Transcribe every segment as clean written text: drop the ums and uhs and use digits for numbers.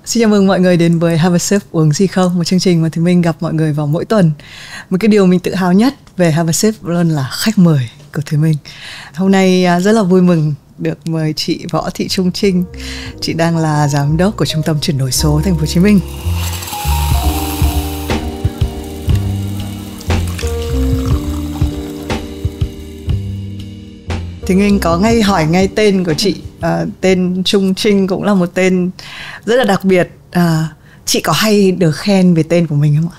Xin chào mừng mọi người đến với Have a Sip uống gì không, một chương trình mà Thùy Minh gặp mọi người vào mỗi tuần. Một cái điều mình tự hào nhất về Have a Sip luôn là khách mời của Thùy Minh. Hôm nay rất là vui mừng được mời chị Võ Thị Trung Trinh. Chị đang là giám đốc của Trung tâm chuyển đổi số Thành phố Hồ Chí Minh. Thì Minh có hỏi ngay tên của chị. Tên Trung Trinh cũng là một tên rất là đặc biệt. Chị có hay được khen về tên của mình không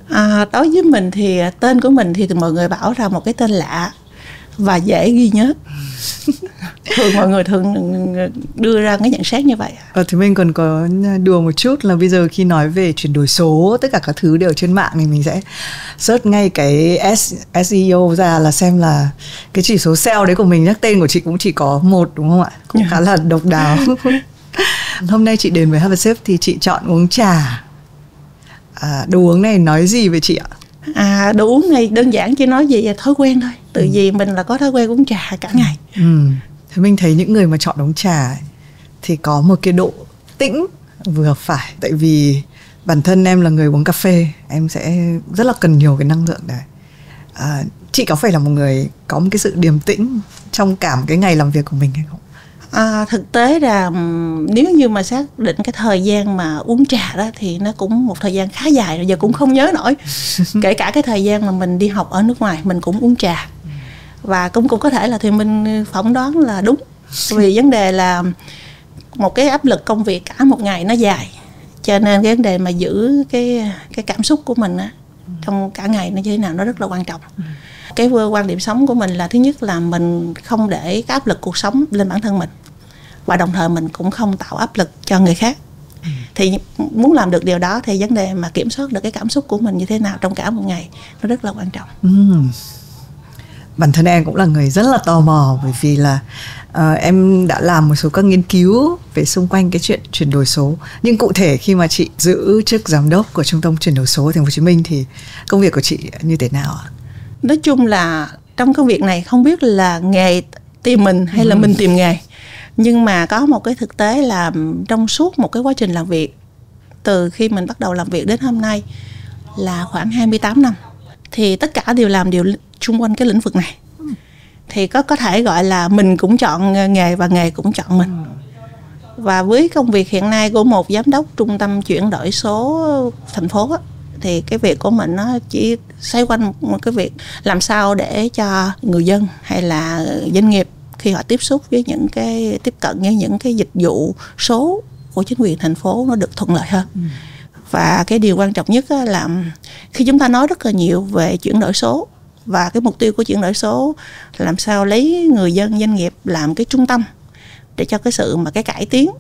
ạ? Đối với mình thì tên của mình thì mọi người bảo là một cái tên lạ và dễ ghi nhớ. Thường mọi người thường đưa ra cái nhận xét như vậy. Thì mình còn có đùa một chút là bây giờ khi nói về chuyển đổi số, tất cả các thứ đều trên mạng thì mình sẽ search ngay cái SEO ra là xem là cái chỉ số SEO đấy của mình, nhắc tên của chị cũng chỉ có một, đúng không ạ? Cũng khá là độc đáo. Hôm nay chị đến với Have a Sip thì chị chọn uống trà. Đồ uống này nói gì về chị ạ? Đồ uống này đơn giản chỉ nói về thói quen thôi. Tự vì mình là có thói quen uống trà cả ngày. Thế mình thấy những người mà chọn uống trà thì có một cái độ tĩnh vừa phải. Tại vì bản thân em là người uống cà phê, em sẽ rất là cần nhiều cái năng lượng đấy. Chị có phải là một người có một cái sự điềm tĩnh trong cả một cái ngày làm việc của mình hay không? Thực tế là nếu như mà xác định cái thời gian mà uống trà đó thì nó cũng một thời gian khá dài rồi, giờ cũng không nhớ nổi. Kể cả cái thời gian mà mình đi học ở nước ngoài mình cũng uống trà. Và cũng có thể là thì mình phỏng đoán là đúng. Vì vấn đề là một cái áp lực công việc cả một ngày nó dài, cho nên cái vấn đề mà giữ cái cảm xúc của mình á, trong cả ngày nó như thế nào nó rất là quan trọng. Cái quan điểm sống của mình là thứ nhất là mình không để cái áp lực cuộc sống lên bản thân mình, và đồng thời mình cũng không tạo áp lực cho người khác. Thì muốn làm được điều đó thì vấn đề mà kiểm soát được cái cảm xúc của mình như thế nào trong cả một ngày nó rất là quan trọng. Bản thân em cũng là người rất là tò mò, bởi vì là em đã làm một số các nghiên cứu về xung quanh cái chuyện chuyển đổi số. Nhưng cụ thể khi mà chị giữ chức giám đốc của Trung tâm chuyển đổi số Thành phố Hồ Chí Minh thì công việc của chị như thế nào ạ? Nói chung là trong công việc này không biết là nghề tìm mình hay là mình tìm nghề. Nhưng mà có một cái thực tế là trong suốt một cái quá trình làm việc, từ khi mình bắt đầu làm việc đến hôm nay là khoảng 28 năm, thì tất cả đều làm điều xung quanh cái lĩnh vực này. Thì có thể gọi là mình cũng chọn nghề và nghề cũng chọn mình. Và với công việc hiện nay của một giám đốc trung tâm chuyển đổi số thành phố á, thì cái việc của mình nó chỉ xoay quanh một cái việc làm sao để cho người dân hay là doanh nghiệp khi họ tiếp xúc với những cái tiếp cận với những cái dịch vụ số của chính quyền thành phố nó được thuận lợi hơn. Và cái điều quan trọng nhất là khi chúng ta nói rất là nhiều về chuyển đổi số, và cái mục tiêu của chuyển đổi số là làm sao lấy người dân doanh nghiệp làm cái trung tâm để cho cái sự mà cái cải tiến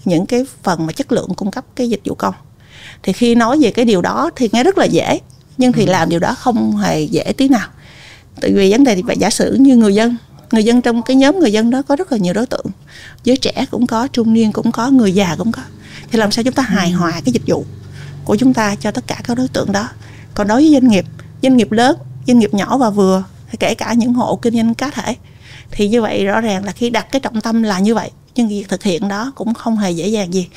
những cái phần mà chất lượng cung cấp cái dịch vụ công. Thì khi nói về cái điều đó thì nghe rất là dễ, nhưng thì làm điều đó không hề dễ tí nào. Tại vì vấn đề thì phải giả sử như người dân trong cái nhóm người dân đó có rất là nhiều đối tượng, giới trẻ cũng có, trung niên cũng có, người già cũng có. Thì làm sao chúng ta hài hòa cái dịch vụ của chúng ta cho tất cả các đối tượng đó. Còn đối với doanh nghiệp lớn, doanh nghiệp nhỏ và vừa, kể cả những hộ kinh doanh cá thể, thì như vậy rõ ràng là khi đặt cái trọng tâm là như vậy, nhưng việc thực hiện đó cũng không hề dễ dàng gì.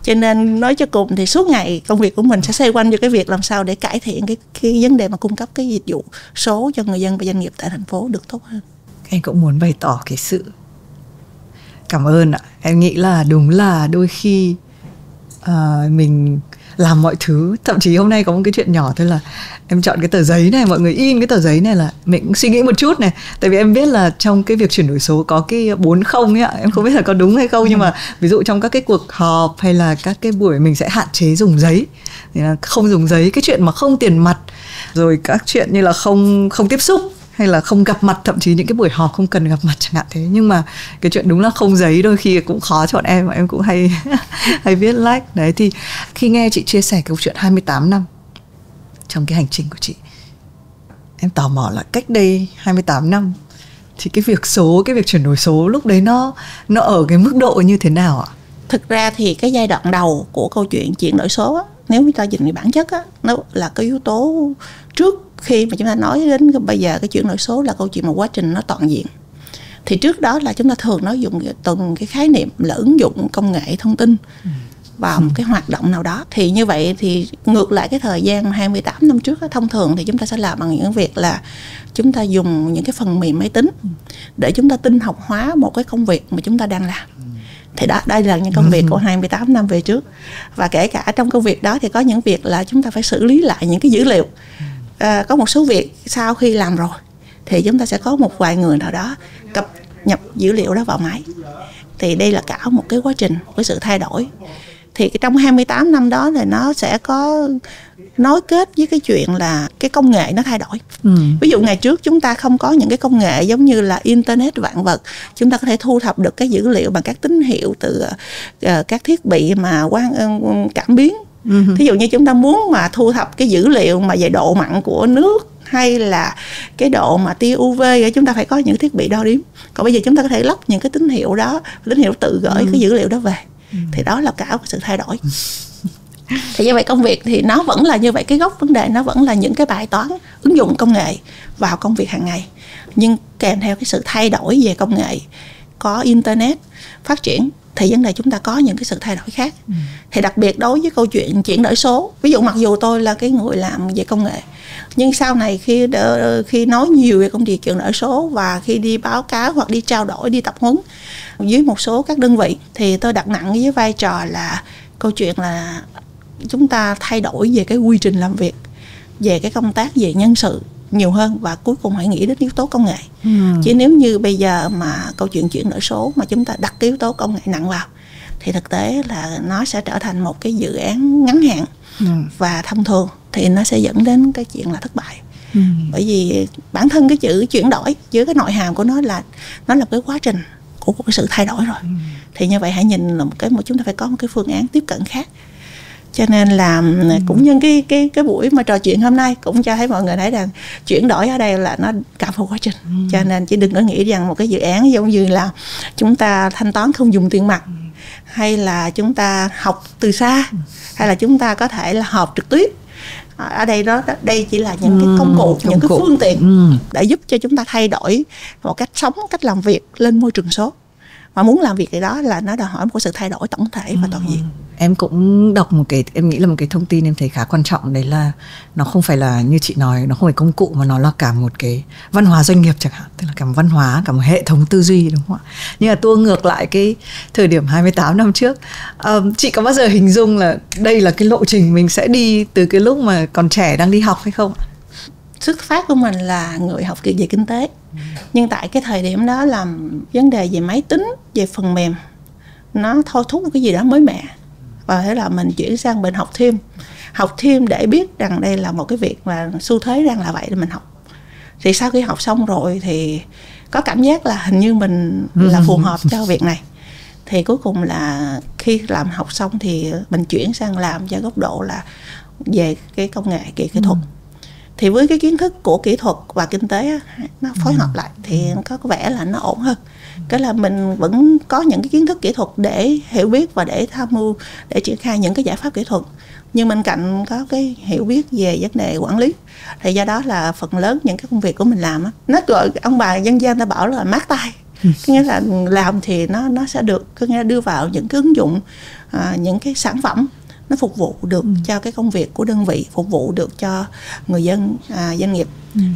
Cho nên nói cho cùng thì suốt ngày công việc của mình sẽ xoay quanh vào cái việc làm sao để cải thiện cái vấn đề mà cung cấp cái dịch vụ số cho người dân và doanh nghiệp tại thành phố được tốt hơn. Em cũng muốn bày tỏ cái sự cảm ơn ạ. Em nghĩ là đúng là đôi khi mình làm mọi thứ, thậm chí hôm nay có một cái chuyện nhỏ thôi là em chọn cái tờ giấy này, mọi người in cái tờ giấy này là mình cũng suy nghĩ một chút này. Tại vì em biết là trong cái việc chuyển đổi số có cái 40 ấy ạ, em không biết là có đúng hay không, nhưng mà ví dụ trong các cái cuộc họp hay là các cái buổi mình sẽ hạn chế dùng giấy, thì là không dùng giấy, cái chuyện mà không tiền mặt, rồi các chuyện như là không tiếp xúc hay là không gặp mặt, thậm chí những cái buổi họp không cần gặp mặt chẳng hạn thế. Nhưng mà cái chuyện đúng là không giấy đôi khi cũng khó chọn em cũng hay viết like. Đấy, thì khi nghe chị chia sẻ câu chuyện 28 năm trong cái hành trình của chị, em tò mò là cách đây 28 năm thì cái việc chuyển đổi số lúc đấy nó ở cái mức độ như thế nào ạ? Thực ra thì cái giai đoạn đầu của câu chuyện chuyển đổi số á, nếu chúng ta nhìn về bản chất á, nó là cái yếu tố trước khi mà chúng ta nói đến bây giờ cái chuyển đổi số là câu chuyện một quá trình nó toàn diện. Thì trước đó là chúng ta thường nói dùng từng cái khái niệm là ứng dụng công nghệ thông tin vào một cái hoạt động nào đó. Thì như vậy thì ngược lại cái thời gian 28 năm trước đó, thông thường thì chúng ta sẽ làm bằng những việc là chúng ta dùng những cái phần mềm máy tính để chúng ta tinh học hóa một cái công việc mà chúng ta đang làm. Thì đó, đây là những công việc của 28 năm về trước. Và kể cả trong công việc đó thì có những việc là chúng ta phải xử lý lại những cái dữ liệu. Có một số việc sau khi làm rồi thì chúng ta sẽ có một vài người nào đó cập nhập dữ liệu đó vào máy. Thì đây là cả một cái quá trình, một cái sự thay đổi. Thì trong 28 năm đó thì nó sẽ có nối kết với cái chuyện là cái công nghệ nó thay đổi. Ví dụ ngày trước chúng ta không có những cái công nghệ giống như là Internet vạn vật. Chúng ta có thể thu thập được cái dữ liệu bằng các tín hiệu từ các thiết bị mà cảm biến. Thí dụ như chúng ta muốn mà thu thập cái dữ liệu mà về độ mặn của nước hay là cái độ mà tia UV, chúng ta phải có những thiết bị đo đếm. Còn bây giờ chúng ta có thể log những cái tín hiệu đó, tín hiệu tự gửi cái dữ liệu đó về. Thì đó là cả một sự thay đổi. Thì như vậy công việc thì nó vẫn là như vậy, cái gốc vấn đề nó vẫn là những cái bài toán ứng dụng công nghệ vào công việc hàng ngày. Nhưng kèm theo cái sự thay đổi về công nghệ, có Internet phát triển thì vấn đề chúng ta có những cái sự thay đổi khác. Thì đặc biệt đối với câu chuyện chuyển đổi số, ví dụ mặc dù tôi là cái người làm về công nghệ, nhưng sau này khi nói nhiều về công việc chuyển đổi số và khi đi báo cáo hoặc đi trao đổi, đi tập huấn với một số các đơn vị, thì tôi đặt nặng với vai trò là câu chuyện là chúng ta thay đổi về cái quy trình làm việc, về cái công tác về nhân sự nhiều hơn, và cuối cùng hãy nghĩ đến yếu tố công nghệ. Chứ nếu như bây giờ mà câu chuyện chuyển đổi số mà chúng ta đặt cái yếu tố công nghệ nặng vào thì thực tế là nó sẽ trở thành một cái dự án ngắn hạn, và thông thường thì nó sẽ dẫn đến cái chuyện là thất bại. Bởi vì bản thân cái chữ chuyển đổi, với cái nội hàm của nó là cái quá trình của một cái sự thay đổi rồi. Thì như vậy hãy nhìn là một chúng ta phải có một cái phương án tiếp cận khác. Cho nên là cũng nhân cái buổi mà trò chuyện hôm nay cũng cho thấy mọi người thấy rằng chuyển đổi ở đây là nó cả một quá trình. Cho nên chỉ đừng có nghĩ rằng một cái dự án giống như là chúng ta thanh toán không dùng tiền mặt, hay là chúng ta học từ xa, hay là chúng ta có thể là họp trực tuyến. Ở đây chỉ là những cái công cụ, những cái phương tiện để giúp cho chúng ta thay đổi một cách sống, cách làm việc lên môi trường số. Mà muốn làm việc thì đó là nó đòi hỏi một sự thay đổi tổng thể và toàn diện. Em cũng đọc em nghĩ là một cái thông tin em thấy khá quan trọng, đấy là nó không phải là như chị nói, nó không phải công cụ mà nó là cả một cái văn hóa doanh nghiệp chẳng hạn, tức là cả một văn hóa, cả một hệ thống tư duy, đúng không ạ? Nhưng mà tua ngược lại cái thời điểm 28 năm trước, chị có bao giờ hình dung là đây là cái lộ trình mình sẽ đi từ cái lúc mà còn trẻ đang đi học hay không? Xuất phát của mình là người học về kinh tế, nhưng tại cái thời điểm đó làm vấn đề về máy tính, về phần mềm nó thôi thúc một cái gì đó mới mẻ, và thế là mình chuyển sang bên học thêm để biết rằng đây là một cái việc mà xu thế đang là vậy, để mình học. Thì sau khi học xong rồi thì có cảm giác là hình như mình là phù hợp cho việc này. Thì cuối cùng là khi làm học xong thì mình chuyển sang làm cho góc độ là về cái công nghệ, kỹ thuật. Thì với cái kiến thức của kỹ thuật và kinh tế nó phối hợp lại thì có vẻ là nó ổn hơn. Cái là mình vẫn có những cái kiến thức kỹ thuật để hiểu biết và để tham mưu, để triển khai những cái giải pháp kỹ thuật, nhưng bên cạnh có cái hiểu biết về vấn đề quản lý. Thì do đó là phần lớn những cái công việc của mình làm á, nó gọi ông bà dân gian ta bảo là mát tay. Có nghĩa là làm thì nó sẽ được, có nghĩa là đưa vào những cái ứng dụng, những cái sản phẩm nó phục vụ được cho cái công việc của đơn vị, phục vụ được cho người dân, doanh nghiệp.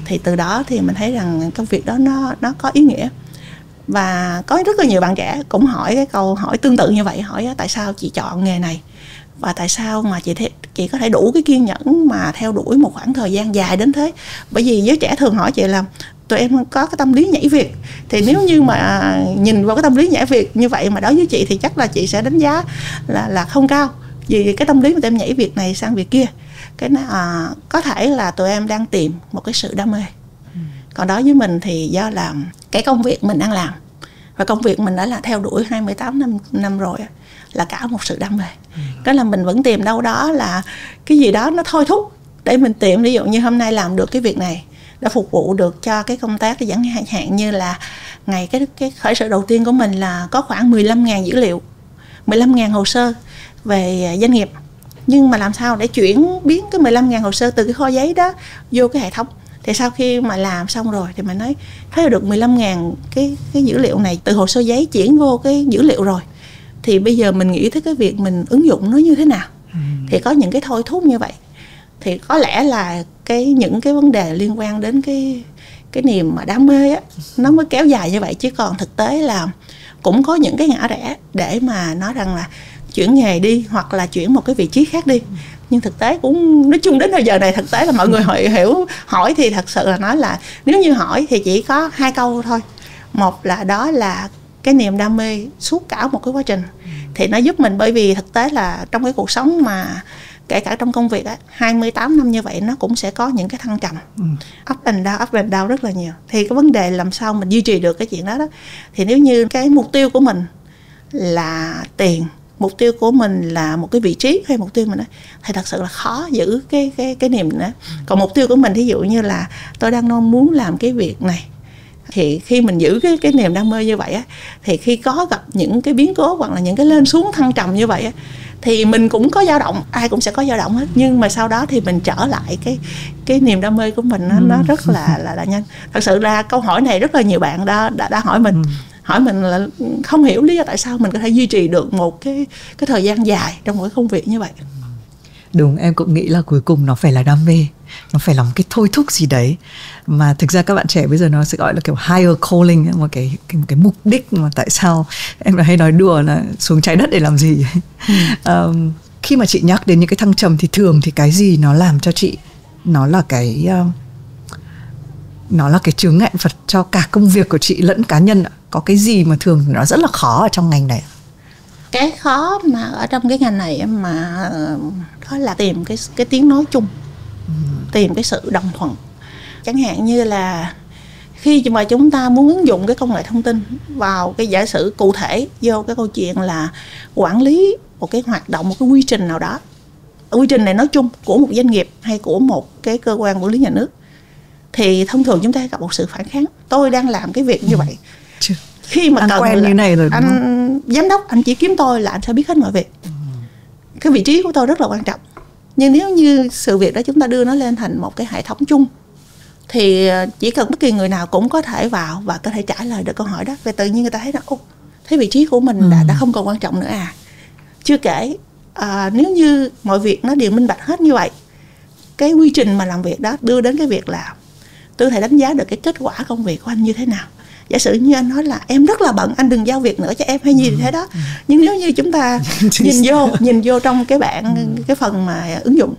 Thì từ đó thì mình thấy rằng công việc đó nó có ý nghĩa. Và có rất là nhiều bạn trẻ cũng hỏi cái câu hỏi tương tự như vậy, hỏi tại sao chị chọn nghề này, và tại sao mà chị có thể đủ cái kiên nhẫn mà theo đuổi một khoảng thời gian dài đến thế. Bởi vì giới trẻ thường hỏi chị là tụi em có cái tâm lý nhảy việc, thì nếu như mà nhìn vào cái tâm lý nhảy việc như vậy mà đối với chị thì chắc là chị sẽ đánh giá là không cao. Vì cái tâm lý mà tụi em nhảy việc này sang việc kia, cái có thể là tụi em đang tìm một cái sự đam mê. Còn đối với mình thì do là cái công việc mình đang làm, và công việc mình đã là theo đuổi 28 năm rồi, là cả một sự đam mê. Cái là mình vẫn tìm đâu đó là cái gì đó nó thôi thúc để mình tìm. Ví dụ như hôm nay làm được cái việc này đã phục vụ được cho cái công tác, chẳng hạn như là ngày cái khởi sự đầu tiên của mình là có khoảng 15.000 dữ liệu, 15.000 hồ sơ về doanh nghiệp. Nhưng mà làm sao để chuyển biến cái 15.000 hồ sơ từ cái kho giấy đó vô cái hệ thống. Thì sau khi mà làm xong rồi thì mình nói thấy được 15.000 cái dữ liệu này từ hồ sơ giấy chuyển vô cái dữ liệu rồi, thì bây giờ mình nghĩ tới cái việc mình ứng dụng nó như thế nào. Thì có những cái thôi thúc như vậy, thì có lẽ là những cái vấn đề liên quan đến cái niềm mà đam mê á, nó mới kéo dài như vậy. Chứ còn thực tế là cũng có những cái ngã rẽ để mà nói rằng là chuyển nghề đi, hoặc là chuyển một cái vị trí khác đi. Nhưng thực tế cũng nói chung đến thời giờ này, thực tế là mọi người hỏi thì thật sự là nói là nếu như hỏi thì chỉ có 2 câu thôi. Một là đó là cái niềm đam mê suốt cả một cái quá trình, thì nó giúp mình, bởi vì thực tế là trong cái cuộc sống mà kể cả trong công việc á, 28 năm như vậy nó cũng sẽ có những cái thăng trầm, up and down rất là nhiều. Thì cái vấn đề làm sao mình duy trì được cái chuyện đó. Thì nếu như cái mục tiêu của mình là tiền, mục tiêu của mình là một cái vị trí, hay mục tiêu mình đó, thì thật sự là khó giữ cái niềm nữa. Còn mục tiêu của mình thí dụ như là tôi đang muốn làm cái việc này, thì khi mình giữ cái niềm đam mê như vậy á, thì khi có gặp những cái biến cố hoặc là những cái lên xuống thăng trầm như vậy á, thì mình cũng có dao động, ai cũng sẽ có dao động hết, nhưng mà sau đó thì mình trở lại cái niềm đam mê của mình, nó rất là nhanh. Thật sự là câu hỏi này rất là nhiều bạn đã hỏi mình, hỏi mình là không hiểu lý do tại sao mình có thể duy trì được một cái thời gian dài trong một cái công việc như vậy. Đúng, em cũng nghĩ là cuối cùng nó phải là đam mê, nó phải là một cái thôi thúc gì đấy mà thực ra các bạn trẻ bây giờ nó sẽ gọi là kiểu higher calling, một cái mục đích mà tại sao em hay nói đùa là xuống trái đất để làm gì. Khi mà chị nhắc đến những cái thăng trầm thì thường thì cái gì nó làm cho chị, nó là cái chướng ngại vật cho cả công việc của chị lẫn cá nhân ạ? Có cái gì mà thường nó rất là khó ở trong ngành này? Cái khó mà ở trong cái ngành này mà đó là tìm cái tiếng nói chung, tìm cái sự đồng thuận. Chẳng hạn như là khi mà chúng ta muốn ứng dụng cái công nghệ thông tin vào cái giả sử cụ thể vô cái câu chuyện là quản lý một cái hoạt động, một cái quy trình nào đó, quy trình này nói chung của một doanh nghiệp hay của một cái cơ quan quản lý nhà nước, thì thông thường chúng ta gặp một sự phản kháng. Tôi đang làm cái việc như vậy, khi mà cần quen như này rồi, anh giám đốc anh chỉ kiếm tôi là anh sẽ biết hết mọi việc. Cái vị trí của tôi rất là quan trọng, nhưng nếu như sự việc đó chúng ta đưa nó lên thành một cái hệ thống chung, thì chỉ cần bất kỳ người nào cũng có thể vào và có thể trả lời được câu hỏi đó. Và tự nhiên người ta thấy là thế vị trí của mình đã không còn quan trọng nữa à. Chưa kể nếu như mọi việc nó đều minh bạch hết như vậy, cái quy trình mà làm việc đó đưa đến cái việc là tôi có thể đánh giá được cái kết quả công việc của anh như thế nào. Giả sử như anh nói là em rất là bận, anh đừng giao việc nữa cho em hay gì thế đó. Nhưng nếu như chúng ta nhìn vô trong cái cái phần mà ứng dụng,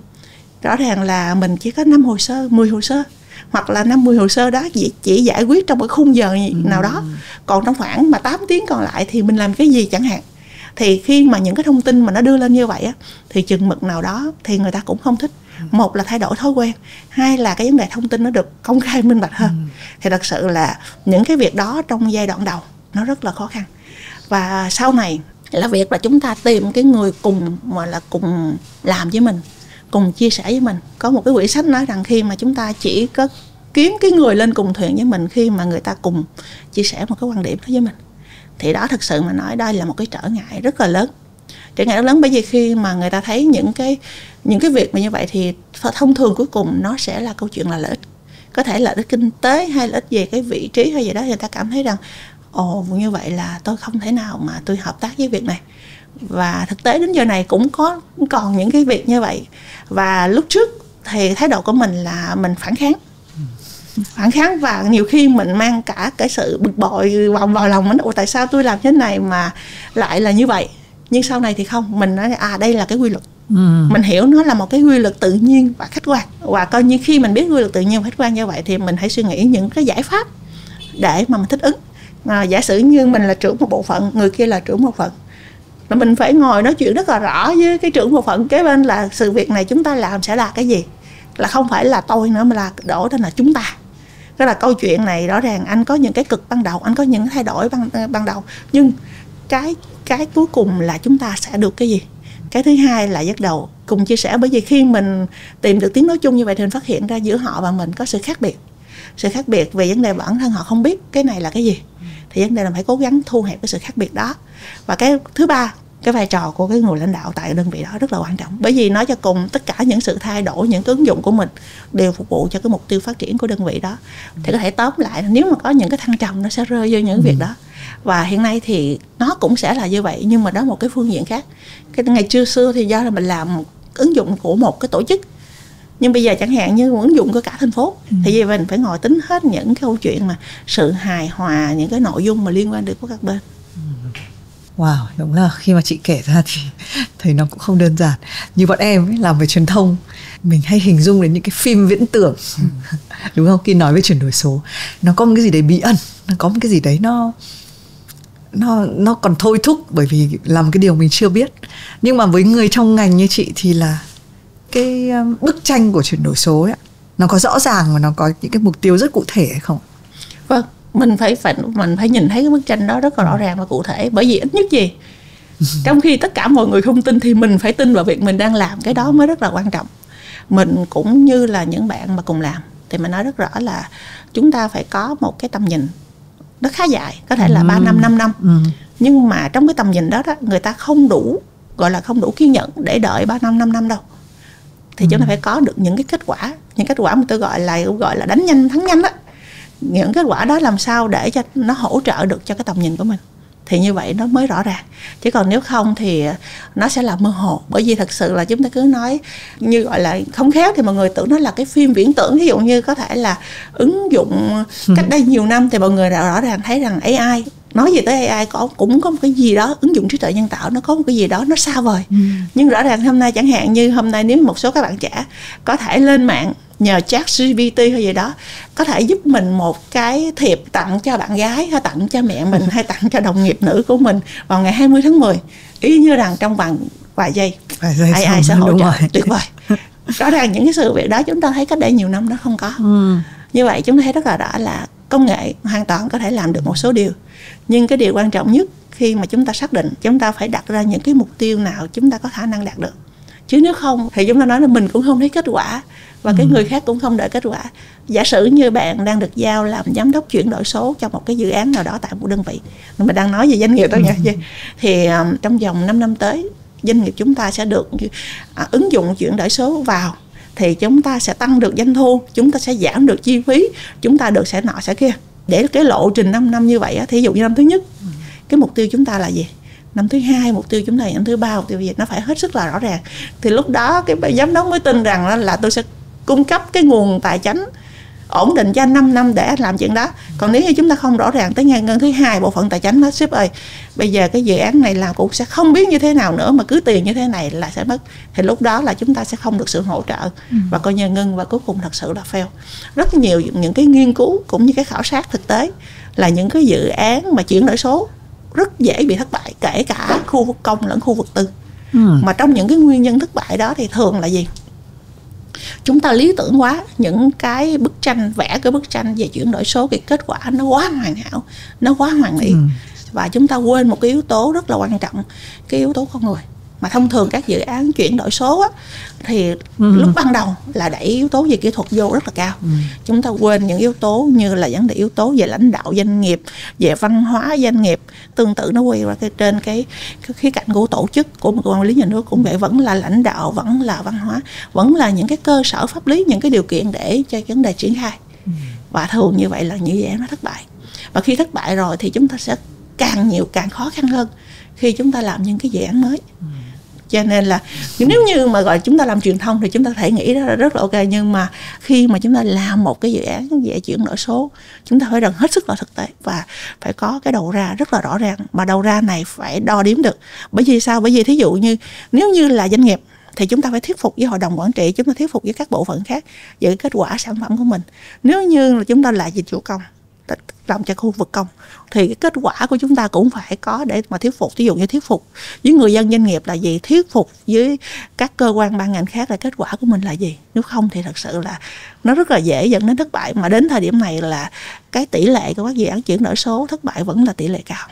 rõ ràng là mình chỉ có 5 hồ sơ, 10 hồ sơ, hoặc là 50 hồ sơ đó chỉ giải quyết trong một khung giờ nào đó. Còn trong khoảng mà 8 tiếng còn lại thì mình làm cái gì chẳng hạn. Thì khi mà những cái thông tin mà nó đưa lên như vậy á, thì chừng mực nào đó thì người ta cũng không thích. Một là thay đổi thói quen, hai là cái vấn đề thông tin nó được công khai minh bạch hơn. Thì thật sự là những cái việc đó trong giai đoạn đầu nó rất là khó khăn. Và sau này là việc là chúng ta tìm cái người cùng mà là cùng làm với mình, cùng chia sẻ với mình. Có một cái quyển sách nói rằng khi mà chúng ta chỉ có kiếm cái người lên cùng thuyền với mình khi mà người ta cùng chia sẻ một cái quan điểm đó với mình, thì đó thực sự mà nói đây là một cái trở ngại rất là lớn. Trở ngại rất lớn, bởi vì khi mà người ta thấy những cái việc mà như vậy thì thông thường cuối cùng nó sẽ là câu chuyện là lợi ích. Có thể lợi ích kinh tế hay lợi ích về cái vị trí hay gì đó, người ta cảm thấy rằng như vậy là tôi không thể nào mà tôi hợp tác với việc này. Và thực tế đến giờ này cũng còn những cái việc như vậy. Và lúc trước thì thái độ của mình là mình phản kháng, và nhiều khi mình mang cả cái sự bực bội vào lòng mình. Tại sao tôi làm thế này mà lại là như vậy? Nhưng sau này thì không, mình nói đây là cái quy luật. Mình hiểu nó là một cái quy luật tự nhiên và khách quan. Và coi như khi mình biết quy luật tự nhiên và khách quan như vậy thì mình hãy suy nghĩ những cái giải pháp để mà mình thích ứng. Giả sử như mình là trưởng một bộ phận, người kia là trưởng một phận, là mình phải ngồi nói chuyện rất là rõ với cái trưởng bộ phận kế bên là sự việc này chúng ta làm sẽ là cái gì. Là không phải là tôi nữa mà là đổ tên là chúng ta. Tức là câu chuyện này rõ ràng anh có những cái cực ban đầu, anh có những thay đổi ban đầu, nhưng cái cuối cùng là chúng ta sẽ được cái gì. Cái thứ hai là bắt đầu cùng chia sẻ, bởi vì khi mình tìm được tiếng nói chung như vậy thì mình phát hiện ra giữa họ và mình có sự khác biệt về vấn đề bản thân họ không biết cái này là cái gì, thì vấn đề là phải cố gắng thu hẹp cái sự khác biệt đó. Và cái thứ ba, cái vai trò của cái người lãnh đạo tại đơn vị đó rất là quan trọng, bởi vì nói cho cùng tất cả những sự thay đổi, những cái ứng dụng của mình đều phục vụ cho cái mục tiêu phát triển của đơn vị đó. Thì có thể tóm lại nếu mà có những cái thăng trầm nó sẽ rơi vô những việc đó. Và hiện nay thì nó cũng sẽ là như vậy, nhưng mà đó một cái phương diện khác. Cái ngày xưa thì do là mình làm ứng dụng của một cái tổ chức, nhưng bây giờ chẳng hạn như ứng dụng của cả thành phố, thì vì mình phải ngồi tính hết những cái câu chuyện mà sự hài hòa, những cái nội dung mà liên quan đến của các bên. Wow, đúng là khi mà chị kể ra thì thấy nó cũng không đơn giản. Như bọn em ấy, làm về truyền thông, mình hay hình dung đến những cái phim viễn tưởng, đúng không? Khi nói về chuyển đổi số, nó có một cái gì đấy bí ẩn, nó có một cái gì đấy nó còn thôi thúc, bởi vì làm cái điều mình chưa biết. Nhưng mà với người trong ngành như chị thì là cái bức tranh của chuyển đổi số ấy, nó có rõ ràng và nó có những cái mục tiêu rất cụ thể hay không? Vâng, mình phải nhìn thấy cái bức tranh đó rất là rõ ràng và cụ thể. Bởi vì ít nhất gì, trong khi tất cả mọi người không tin thì mình phải tin vào việc mình đang làm, cái đó mới rất là quan trọng. Mình cũng như là những bạn mà cùng làm thì mình nói rất rõ là chúng ta phải có một cái tầm nhìn nó khá dài, có thể là 3 năm, 5 năm. Nhưng mà trong cái tầm nhìn đó, người ta không đủ, gọi là không đủ kiên nhẫn để đợi 3 năm, 5 năm đâu. Thì chúng ta phải có được những cái kết quả, những kết quả mà tôi gọi là đánh nhanh thắng nhanh đó. Những kết quả đó làm sao để cho nó hỗ trợ được cho cái tầm nhìn của mình, thì như vậy nó mới rõ ràng. Chứ còn nếu không thì nó sẽ là mơ hồ. Bởi vì thật sự là chúng ta cứ nói như gọi là không khéo thì mọi người tưởng nó là cái phim viễn tưởng. Ví dụ như có thể là ứng dụng cách đây nhiều năm thì mọi người đã rõ ràng thấy rằng AI, nói gì tới AI cũng có một cái gì đó, ứng dụng trí tuệ nhân tạo nó có một cái gì đó nó xa vời. Nhưng rõ ràng hôm nay, chẳng hạn như hôm nay nếu một số các bạn trẻ có thể lên mạng nhờ ChatGPT hay gì đó, có thể giúp mình một cái thiệp tặng cho bạn gái, hay tặng cho mẹ mình, hay tặng cho đồng nghiệp nữ của mình vào ngày 20 tháng 10, ý như rằng trong vòng vài giây AI sẽ hỗ trợ tuyệt vời. Rõ ràng những cái sự việc đó chúng ta thấy cách đây nhiều năm nó không có. Như vậy chúng ta thấy rất là rõ là công nghệ hoàn toàn có thể làm được một số điều. Nhưng cái điều quan trọng nhất khi mà chúng ta xác định, chúng ta phải đặt ra những cái mục tiêu nào chúng ta có khả năng đạt được. Chứ nếu không thì chúng ta nói là mình cũng không thấy kết quả, và cái người khác cũng không đợi kết quả. Giả sử như bạn đang được giao làm giám đốc chuyển đổi số cho một cái dự án nào đó tại một đơn vị, mình đang nói về doanh nghiệp đó nha, thì trong vòng 5 năm tới doanh nghiệp chúng ta sẽ được ứng dụng chuyển đổi số vào, thì chúng ta sẽ tăng được doanh thu, chúng ta sẽ giảm được chi phí, chúng ta được sẽ nọ sẽ kia. Để cái lộ trình 5 năm như vậy á, thì ví dụ như năm thứ nhất cái mục tiêu chúng ta là gì, năm thứ hai mục tiêu chúng ta là năm thứ ba mục tiêu gì, nó phải hết sức là rõ ràng. Thì lúc đó cái giám đốc mới tin rằng là tôi sẽ cung cấp cái nguồn tài chính ổn định cho 5 năm để làm chuyện đó. Còn nếu như chúng ta không rõ ràng tới ngày ngân thứ hai, bộ phận tài chính nói sếp ơi, bây giờ cái dự án này làm cũng sẽ không biết như thế nào nữa, mà cứ tiền như thế này là sẽ mất, thì lúc đó là chúng ta sẽ không được sự hỗ trợ và coi như ngưng, và cuối cùng thật sự là fail. Rất nhiều những cái nghiên cứu cũng như cái khảo sát thực tế là những cái dự án mà chuyển đổi số rất dễ bị thất bại, kể cả khu vực công lẫn khu vực tư. Mà trong những cái nguyên nhân thất bại đó thì thường là gì? Chúng ta lý tưởng quá những cái bức tranh, vẽ cái bức tranh về chuyển đổi số, cái kết quả nó quá hoàn hảo, nó quá hoàn mỹ, và chúng ta quên một cái yếu tố rất là quan trọng, cái yếu tố con người. Mà thông thường các dự án chuyển đổi số á, thì lúc ban đầu là đẩy yếu tố về kỹ thuật vô rất là cao. Chúng ta quên những yếu tố như là vấn đề yếu tố về lãnh đạo doanh nghiệp, về văn hóa doanh nghiệp. Tương tự nó quay ra trên cái khía cạnh của tổ chức, của một cơ quan quản lý nhà nước cũng vậy, vẫn là lãnh đạo, vẫn là văn hóa, vẫn là những cái cơ sở pháp lý, những cái điều kiện để cho vấn đề triển khai. Và thường như vậy là những dự án nó thất bại. Và khi thất bại rồi thì chúng ta sẽ càng khó khăn hơn khi chúng ta làm những cái dự án mới. Cho nên là nếu như mà gọi chúng ta làm truyền thông thì chúng ta có thể nghĩ rất là ok, nhưng mà khi mà chúng ta làm một cái dự án về chuyển đổi số, chúng ta phải cần hết sức là thực tế và phải có cái đầu ra rất là rõ ràng, mà đầu ra này phải đo đếm được. Bởi vì sao? Bởi vì thí dụ như nếu như là doanh nghiệp thì chúng ta phải thuyết phục với hội đồng quản trị, chúng ta thuyết phục với các bộ phận khác về cái kết quả sản phẩm của mình. Nếu như là chúng ta là dịch vụ công, làm cho khu vực công, thì cái kết quả của chúng ta cũng phải có để mà thuyết phục. Ví dụ như thuyết phục với người dân doanh nghiệp là gì, thuyết phục với các cơ quan ban ngành khác là kết quả của mình là gì. Nếu không thì thật sự là nó rất là dễ dẫn đến thất bại. Mà đến thời điểm này là cái tỷ lệ của các dự án chuyển đổi số thất bại vẫn là tỷ lệ cao.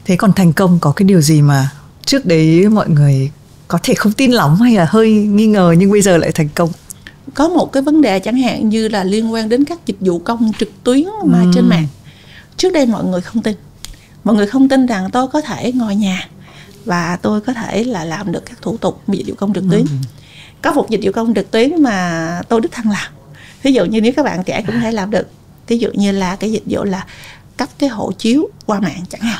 Thế còn thành công có cái điều gì mà trước đấy mọi người có thể không tin lắm hay là hơi nghi ngờ nhưng bây giờ lại thành công? Có một cái vấn đề chẳng hạn như là liên quan đến các dịch vụ công trực tuyến mà trên mạng. Trước đây mọi người không tin. Mọi người không tin rằng tôi có thể ngồi nhà và tôi có thể là làm được các thủ tục dịch vụ công trực tuyến. Có một dịch vụ công trực tuyến mà tôi đích thân làm. Ví dụ như nếu các bạn trẻ cũng có thể làm được. Ví dụ như là cái dịch vụ là cấp cái hộ chiếu qua mạng chẳng hạn.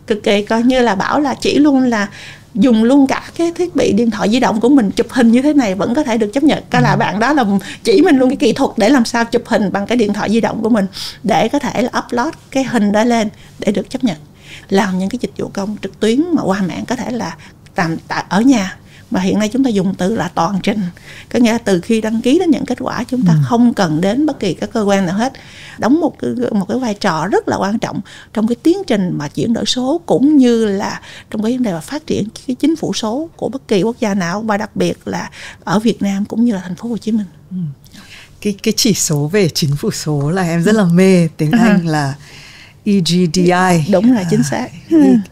Cực kỳ coi như là bảo là chỉ luôn là dùng luôn cả cái thiết bị điện thoại di động của mình chụp hình như thế này vẫn có thể được chấp nhận. Cái là bạn đó là chỉ mình luôn cái kỹ thuật để làm sao chụp hình bằng cái điện thoại di động của mình để có thể là upload cái hình đó lên để được chấp nhận. Làm những cái dịch vụ công trực tuyến mà qua mạng có thể là làm ở nhà. Mà hiện nay chúng ta dùng từ là toàn trình, có nghĩa là từ khi đăng ký đến nhận kết quả chúng ta không cần đến bất kỳ các cơ quan nào hết, đóng một cái vai trò rất là quan trọng trong cái tiến trình mà chuyển đổi số, cũng như là trong cái vấn đề mà phát triển cái chính phủ số của bất kỳ quốc gia nào, và đặc biệt là ở Việt Nam cũng như là thành phố Hồ Chí Minh. Cái chỉ số về chính phủ số là em rất là mê, tiếng Anh là EGDI. Đúng là chính xác.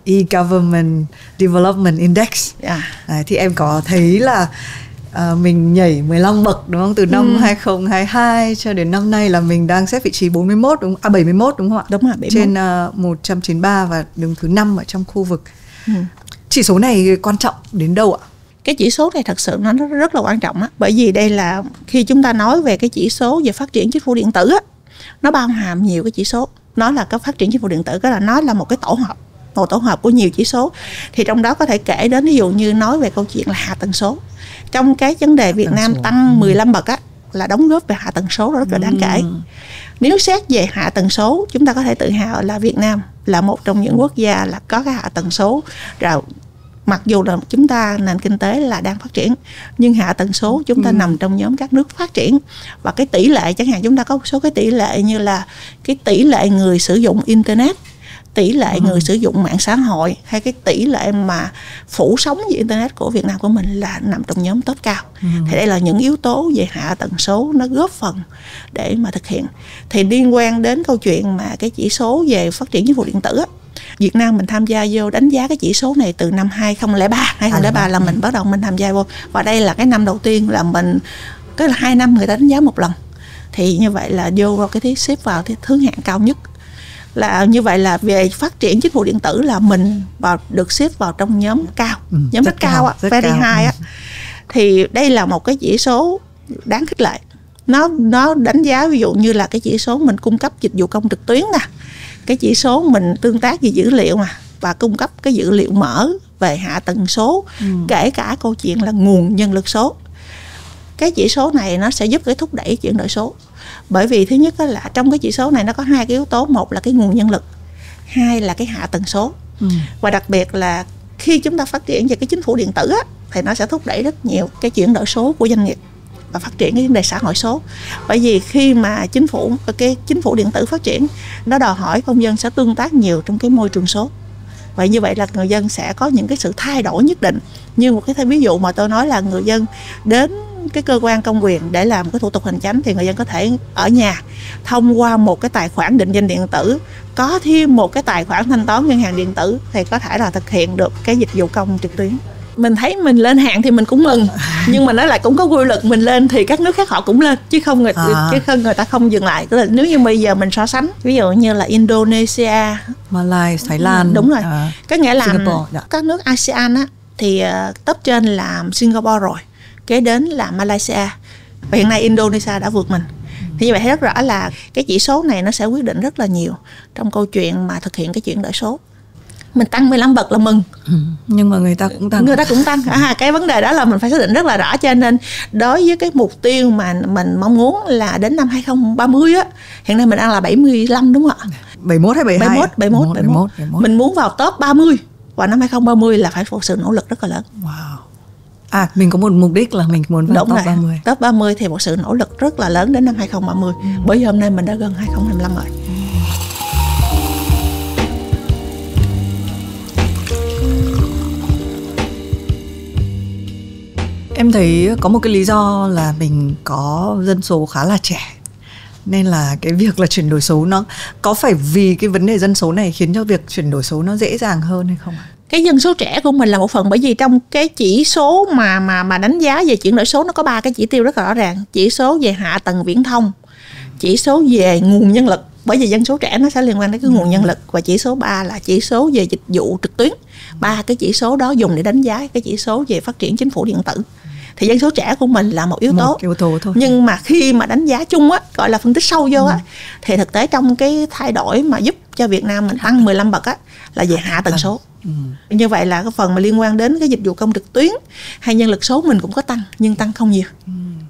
E-Government Development Index. Thì em có thấy là mình nhảy 15 bậc đúng không? Từ năm 2022 cho đến năm nay là mình đang xếp vị trí 41 đúng không? 71 đúng không ạ? Đúng rồi, 71. Trên 193 và đứng thứ 5 ở trong khu vực. Chỉ số này quan trọng đến đâu ạ? Cái chỉ số này thật sự nó rất là quan trọng á, bởi vì đây là khi chúng ta nói về cái chỉ số về phát triển chính phủ điện tử á, nó bao hàm nhiều cái chỉ số. Nó là cái phát triển chính phủ điện tử, cái là nó là một cái tổ hợp của nhiều chỉ số. Thì trong đó có thể kể đến ví dụ như nói về câu chuyện là hạ tầng số. Trong cái vấn đề Việt Nam tăng 15 bậc á, là đóng góp về hạ tầng số rất là đáng kể. Nếu xét về hạ tầng số, chúng ta có thể tự hào là Việt Nam là một trong những quốc gia là có cái hạ tầng số. Rồi mặc dù là chúng ta nền kinh tế là đang phát triển, nhưng hạ tầng số chúng ta nằm trong nhóm các nước phát triển. Và cái tỷ lệ, chẳng hạn chúng ta có một số cái tỷ lệ như là cái tỷ lệ người sử dụng internet, tỷ lệ người sử dụng mạng xã hội, hay cái tỷ lệ mà phủ sóng về internet của Việt Nam của mình là nằm trong nhóm top cao. Thì đây là những yếu tố về hạ tầng số nó góp phần để mà thực hiện. Thì liên quan đến câu chuyện mà cái chỉ số về phát triển chính phủ điện tử á, Việt Nam mình tham gia vô đánh giá cái chỉ số này từ năm 2003 là mình bắt đầu mình tham gia vô. Và đây là cái năm đầu tiên là mình, cái là 2 năm người ta đánh giá một lần. Thì như vậy là vô cái xếp vào cái thứ hạng cao nhất. Là như vậy là về phát triển chính phủ điện tử là mình được xếp vào trong nhóm cao, nhóm rất cao á, very high á. Thì đây là một cái chỉ số đáng khích lệ. Nó đánh giá ví dụ như là cái chỉ số mình cung cấp dịch vụ công trực tuyến nè, cái chỉ số mình tương tác về dữ liệu mà, và cung cấp cái dữ liệu mở về hạ tầng số, kể cả câu chuyện là nguồn nhân lực số. Cái chỉ số này nó sẽ giúp cái thúc đẩy chuyển đổi số. Bởi vì thứ nhất là trong cái chỉ số này nó có 2 cái yếu tố, một là cái nguồn nhân lực, 2 là cái hạ tầng số. Và đặc biệt là khi chúng ta phát triển về cái chính phủ điện tử á, thì nó sẽ thúc đẩy rất nhiều cái chuyển đổi số của doanh nghiệp và phát triển cái vấn đề xã hội số. Bởi vì khi mà cái chính phủ điện tử phát triển, nó đòi hỏi công dân sẽ tương tác nhiều trong cái môi trường số. Vậy như vậy là người dân sẽ có những cái sự thay đổi nhất định. Như một cái ví dụ mà tôi nói là người dân đến cái cơ quan công quyền để làm cái thủ tục hành chánh, thì người dân có thể ở nhà thông qua một cái tài khoản định danh điện tử, có thêm một cái tài khoản thanh toán ngân hàng điện tử, thì có thể là thực hiện được cái dịch vụ công trực tuyến. Mình thấy mình lên hạng thì mình cũng mừng, nhưng mà nó lại cũng có quy luật, mình lên thì các nước khác họ cũng lên, chứ không người ta không dừng lại. Tức là nếu như bây giờ mình so sánh, ví dụ như là Indonesia, Malaysia, Thái Lan, đúng rồi, có nghĩa là Singapore, các nước ASEAN á, thì top trên là Singapore rồi, kế đến là Malaysia, và hiện nay Indonesia đã vượt mình. Thì như vậy thấy rất rõ là cái chỉ số này nó sẽ quyết định rất là nhiều trong câu chuyện mà thực hiện cái chuyển đổi số. Mình tăng 15 bậc là mừng, nhưng mà người ta cũng tăng. Cái vấn đề đó là mình phải xác định rất là rõ. Cho nên đối với cái mục tiêu mà mình mong muốn là đến năm 2030 á, hiện nay mình đang là 75 đúng không ạ? 71 hay 72? 71. Mình muốn vào top 30 vào năm 2030 là phải một sự nỗ lực rất là lớn. Wow. Mình có một mục đích là mình muốn vào top 30. Top 30 thì một sự nỗ lực rất là lớn đến năm 2030. Bởi vì hôm nay mình đã gần 2025 rồi. Em thấy có một cái lý do là mình có dân số khá là trẻ, nên là cái việc là chuyển đổi số nó có phải vì cái vấn đề dân số này khiến cho việc chuyển đổi số nó dễ dàng hơn hay không ạ? Cái dân số trẻ của mình là một phần, bởi vì trong cái chỉ số mà đánh giá về chuyển đổi số nó có 3 cái chỉ tiêu rất rõ ràng. Chỉ số về hạ tầng viễn thông, chỉ số về nguồn nhân lực, bởi vì dân số trẻ nó sẽ liên quan đến cái nguồn nhân lực, và chỉ số 3 là chỉ số về dịch vụ trực tuyến. 3 cái chỉ số đó dùng để đánh giá cái chỉ số về phát triển chính phủ điện tử. Thì dân số trẻ của mình là một yếu tố thôi. Nhưng mà khi mà đánh giá chung á, gọi là phân tích sâu vô á, thì thực tế trong cái thay đổi mà giúp cho Việt Nam mình tăng 15 bậc á là về hạ tầng số. Như vậy là cái phần mà liên quan đến cái dịch vụ công trực tuyến hay nhân lực số mình cũng có tăng, nhưng tăng không nhiều.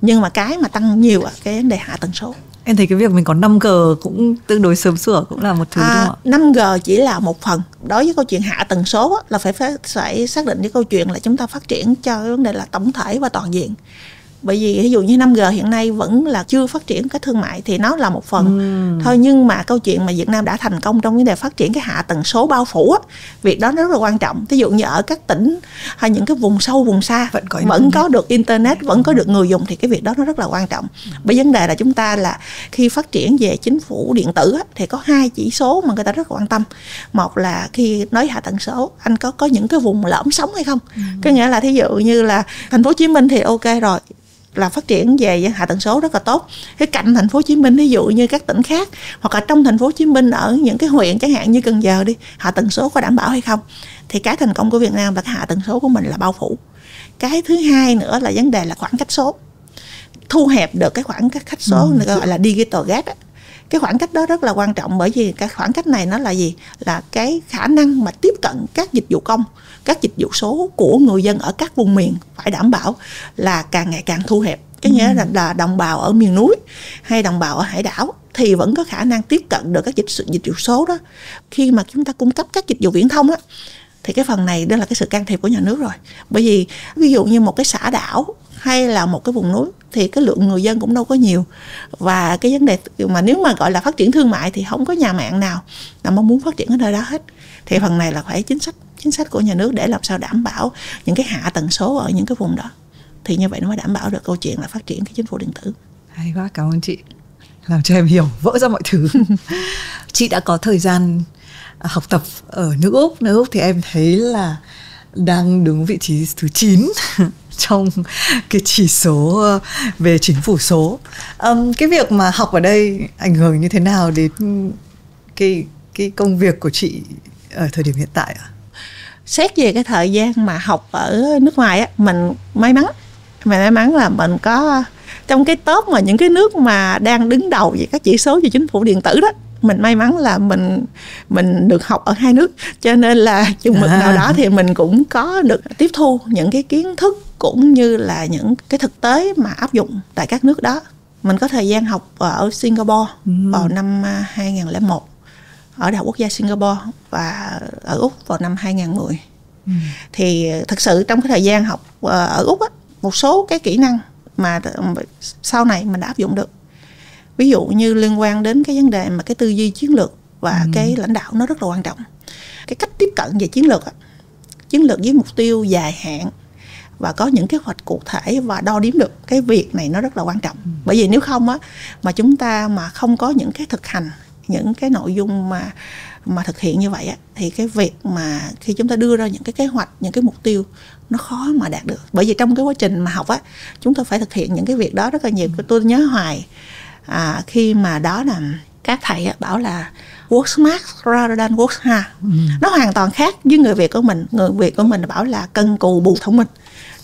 Nhưng mà cái mà tăng nhiều cái vấn đề hạ tầng số. Em thấy cái việc mình có 5G cũng tương đối sớm sửa, cũng là một thứ đúng không ạ? 5G chỉ là một phần. Đối với câu chuyện hạ tầng số là phải xác định cái câu chuyện là chúng ta phát triển cho cái vấn đề là tổng thể và toàn diện. Bởi vì ví dụ như 5G hiện nay vẫn là chưa phát triển cái thương mại thì nó là một phần thôi, nhưng mà câu chuyện mà Việt Nam đã thành công trong vấn đề phát triển cái hạ tầng số bao phủ á, việc đó rất là quan trọng. Ví dụ như ở các tỉnh hay những cái vùng sâu vùng xa vẫn có được internet, vẫn có được người dùng, thì cái việc đó nó rất là quan trọng. Bởi vấn đề là chúng ta là khi phát triển về chính phủ điện tử á, thì có 2 chỉ số mà người ta rất là quan tâm. Một là khi nói hạ tầng số, anh có những cái vùng lõm sống hay không? Cái nghĩa là thí dụ như là thành phố Hồ Chí Minh thì ok rồi, là phát triển về hạ tầng số rất là tốt. Cái cạnh thành phố Hồ Chí Minh, ví dụ như các tỉnh khác hoặc là trong thành phố Hồ Chí Minh ở những cái huyện chẳng hạn như Cần Giờ đi, hạ tầng số có đảm bảo hay không? Thì cái thành công của Việt Nam là cái hạ tầng số của mình là bao phủ. Cái thứ hai nữa là vấn đề là khoảng cách số, thu hẹp được cái khoảng cách số gọi là digital gap á. Cái khoảng cách đó rất là quan trọng, bởi vì cái khoảng cách này nó là gì? Là cái khả năng mà tiếp cận các dịch vụ công, các dịch vụ số của người dân ở các vùng miền phải đảm bảo là càng ngày càng thu hẹp. Cái nghĩa là đồng bào ở miền núi hay đồng bào ở hải đảo thì vẫn có khả năng tiếp cận được các dịch vụ số đó. Khi mà chúng ta cung cấp các dịch vụ viễn thông á, thì cái phần này đó là cái sự can thiệp của nhà nước rồi. Bởi vì ví dụ như một cái xã đảo hay là một cái vùng núi thì cái lượng người dân cũng đâu có nhiều, và cái vấn đề mà nếu mà gọi là phát triển thương mại thì không có nhà mạng nào là mong muốn phát triển ở nơi đó hết. Thì phần này là phải chính sách của nhà nước để làm sao đảm bảo những cái hạ tầng số ở những cái vùng đó, thì như vậy nó mới đảm bảo được câu chuyện là phát triển cái chính phủ điện tử. Hay quá, cảm ơn chị, làm cho em hiểu vỡ ra mọi thứ. Chị đã có thời gian học tập ở nước Úc. Nước Úc thì em thấy là đang đứng vị trí thứ 9 trong cái chỉ số về chính phủ số. Cái việc mà học ở đây ảnh hưởng như thế nào đến cái công việc của chị ở thời điểm hiện tại ạ? Xét về cái thời gian mà học ở nước ngoài á, mình may mắn là mình có trong cái top mà những cái nước mà đang đứng đầu về các chỉ số về chính phủ điện tử đó. Mình may mắn là mình được học ở 2 nước, cho nên là chừng mực nào đó thì mình cũng có được tiếp thu những cái kiến thức cũng như là những cái thực tế mà áp dụng tại các nước đó. Mình có thời gian học ở Singapore vào năm 2001, ở Đại học Quốc gia Singapore, và ở Úc vào năm 2010. Thì thực sự trong cái thời gian học ở Úc á, một số cái kỹ năng mà sau này mình đã áp dụng được. Ví dụ như liên quan đến cái vấn đề mà cái tư duy chiến lược và cái lãnh đạo nó rất là quan trọng. Cái cách tiếp cận về chiến lược với mục tiêu dài hạn và có những kế hoạch cụ thể và đo đếm được, cái việc này nó rất là quan trọng. Bởi vì nếu không á, mà chúng ta mà không có những cái thực hành, những cái nội dung mà thực hiện như vậy á, thì cái việc mà khi chúng ta đưa ra những cái kế hoạch, những cái mục tiêu nó khó mà đạt được. Bởi vì trong cái quá trình mà học á, chúng ta phải thực hiện những cái việc đó rất là nhiều. Tôi nhớ hoài khi mà đó là các thầy bảo là work smart rather than work hard. Nó hoàn toàn khác với người Việt của mình. Người Việt của mình bảo là cần cù bù thông minh.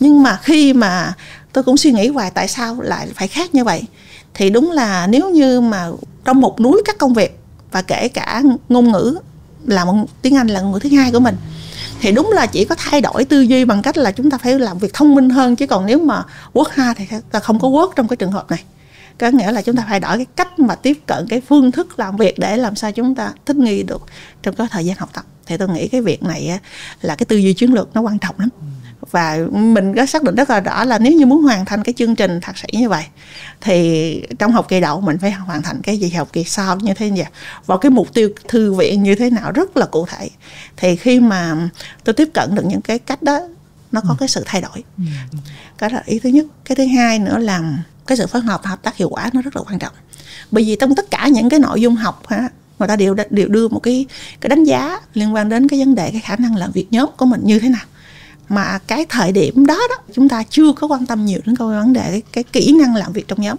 Nhưng mà khi mà tôi cũng suy nghĩ hoài tại sao lại phải khác như vậy, thì đúng là nếu như mà trong một núi các công việc, và kể cả ngôn ngữ là tiếng Anh là ngôn ngữ thứ hai của mình, thì đúng là chỉ có thay đổi tư duy bằng cách là chúng ta phải làm việc thông minh hơn. Chứ còn nếu mà work hard thì ta không có work trong cái trường hợp này. Có nghĩa là chúng ta phải đổi cái cách mà tiếp cận cái phương thức làm việc để làm sao chúng ta thích nghi được trong cái thời gian học tập. Thì tôi nghĩ cái việc này là cái tư duy chiến lược nó quan trọng lắm. Và mình có xác định rất là rõ là nếu như muốn hoàn thành cái chương trình thạc sĩ như vậy thì trong học kỳ đầu mình phải hoàn thành cái gì, học kỳ sau như thế nào, và cái mục tiêu thư viện như thế nào rất là cụ thể. Thì khi mà tôi tiếp cận được những cái cách đó, nó có cái sự thay đổi. Cái là ý thứ nhất. Cái thứ hai nữa là cái sự phối hợp và hợp tác hiệu quả nó rất là quan trọng. Bởi vì trong tất cả những cái nội dung học người ta đều đưa một cái đánh giá liên quan đến cái vấn đề cái khả năng làm việc nhóm của mình như thế nào. Mà cái thời điểm đó chúng ta chưa có quan tâm nhiều đến cái vấn đề cái kỹ năng làm việc trong nhóm.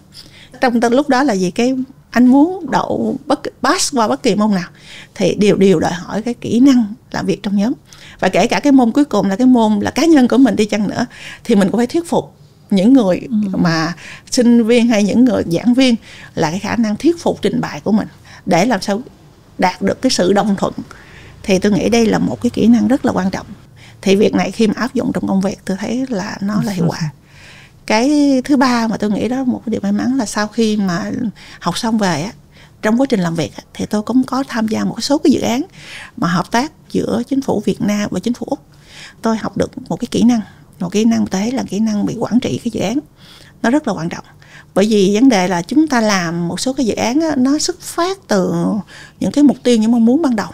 Trong lúc đó là gì, cái anh muốn đậu pass qua bất kỳ môn nào thì đều đòi hỏi cái kỹ năng làm việc trong nhóm. Và kể cả cái môn cuối cùng là cái môn là cá nhân của mình đi chăng nữa, thì mình cũng phải thuyết phục những người mà sinh viên hay những người giảng viên là cái khả năng thuyết phục trình bày của mình để làm sao đạt được cái sự đồng thuận. Thì tôi nghĩ đây là một cái kỹ năng rất là quan trọng. Thì việc này khi mà áp dụng trong công việc tôi thấy là nó là hiệu quả. Cái thứ ba mà tôi nghĩ đó một cái điều may mắn là sau khi mà học xong về á, trong quá trình làm việc thì tôi cũng có tham gia một số cái dự án mà hợp tác giữa chính phủ Việt Nam và chính phủ Úc. Tôi học được một cái kỹ năng tôi thấy là kỹ năng bị quản trị cái dự án. Nó rất là quan trọng. Bởi vì vấn đề là chúng ta làm một số cái dự án á, nó xuất phát từ những cái mục tiêu, những mong muốn ban đầu.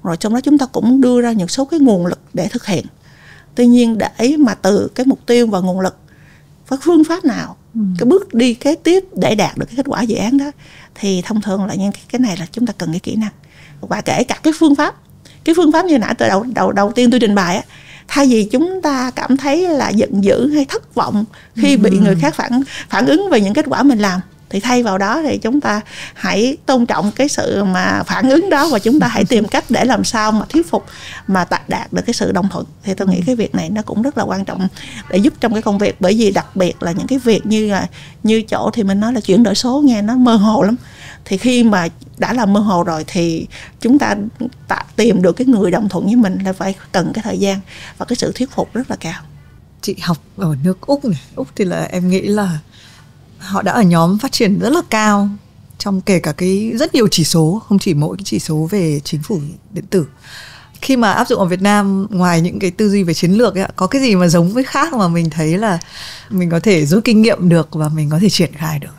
Rồi trong đó chúng ta cũng đưa ra những số cái nguồn lực để thực hiện. Tuy nhiên để mà từ cái mục tiêu và nguồn lực, với phương pháp nào, cái bước đi kế tiếp để đạt được cái kết quả dự án đó, thì thông thường là những cái này là chúng ta cần cái kỹ năng. Và kể cả cái phương pháp như nãy từ đầu tiên tôi trình bày á, thay vì chúng ta cảm thấy là giận dữ hay thất vọng khi bị người khác phản ứng về những kết quả mình làm, thì thay vào đó thì chúng ta hãy tôn trọng cái sự mà phản ứng đó, và chúng ta hãy tìm cách để làm sao mà thuyết phục mà đạt được cái sự đồng thuận. Thì tôi nghĩ cái việc này nó cũng rất là quan trọng để giúp trong cái công việc. Bởi vì đặc biệt là những cái việc như chỗ thì mình nói là chuyển đổi số nghe nó mơ hồ lắm. Thì khi mà đã là mơ hồ rồi thì chúng ta tìm được cái người đồng thuận với mình là phải cần cái thời gian và cái sự thuyết phục rất là cao. Chị học ở nước Úc này, Úc thì là em nghĩ là họ đã ở nhóm phát triển rất là cao trong kể cả cái rất nhiều chỉ số, không chỉ mỗi cái chỉ số về chính phủ điện tử. Khi mà áp dụng ở Việt Nam, ngoài những cái tư duy về chiến lược ấy, có cái gì mà giống với khác mà mình thấy là mình có thể rút kinh nghiệm được và mình có thể triển khai được?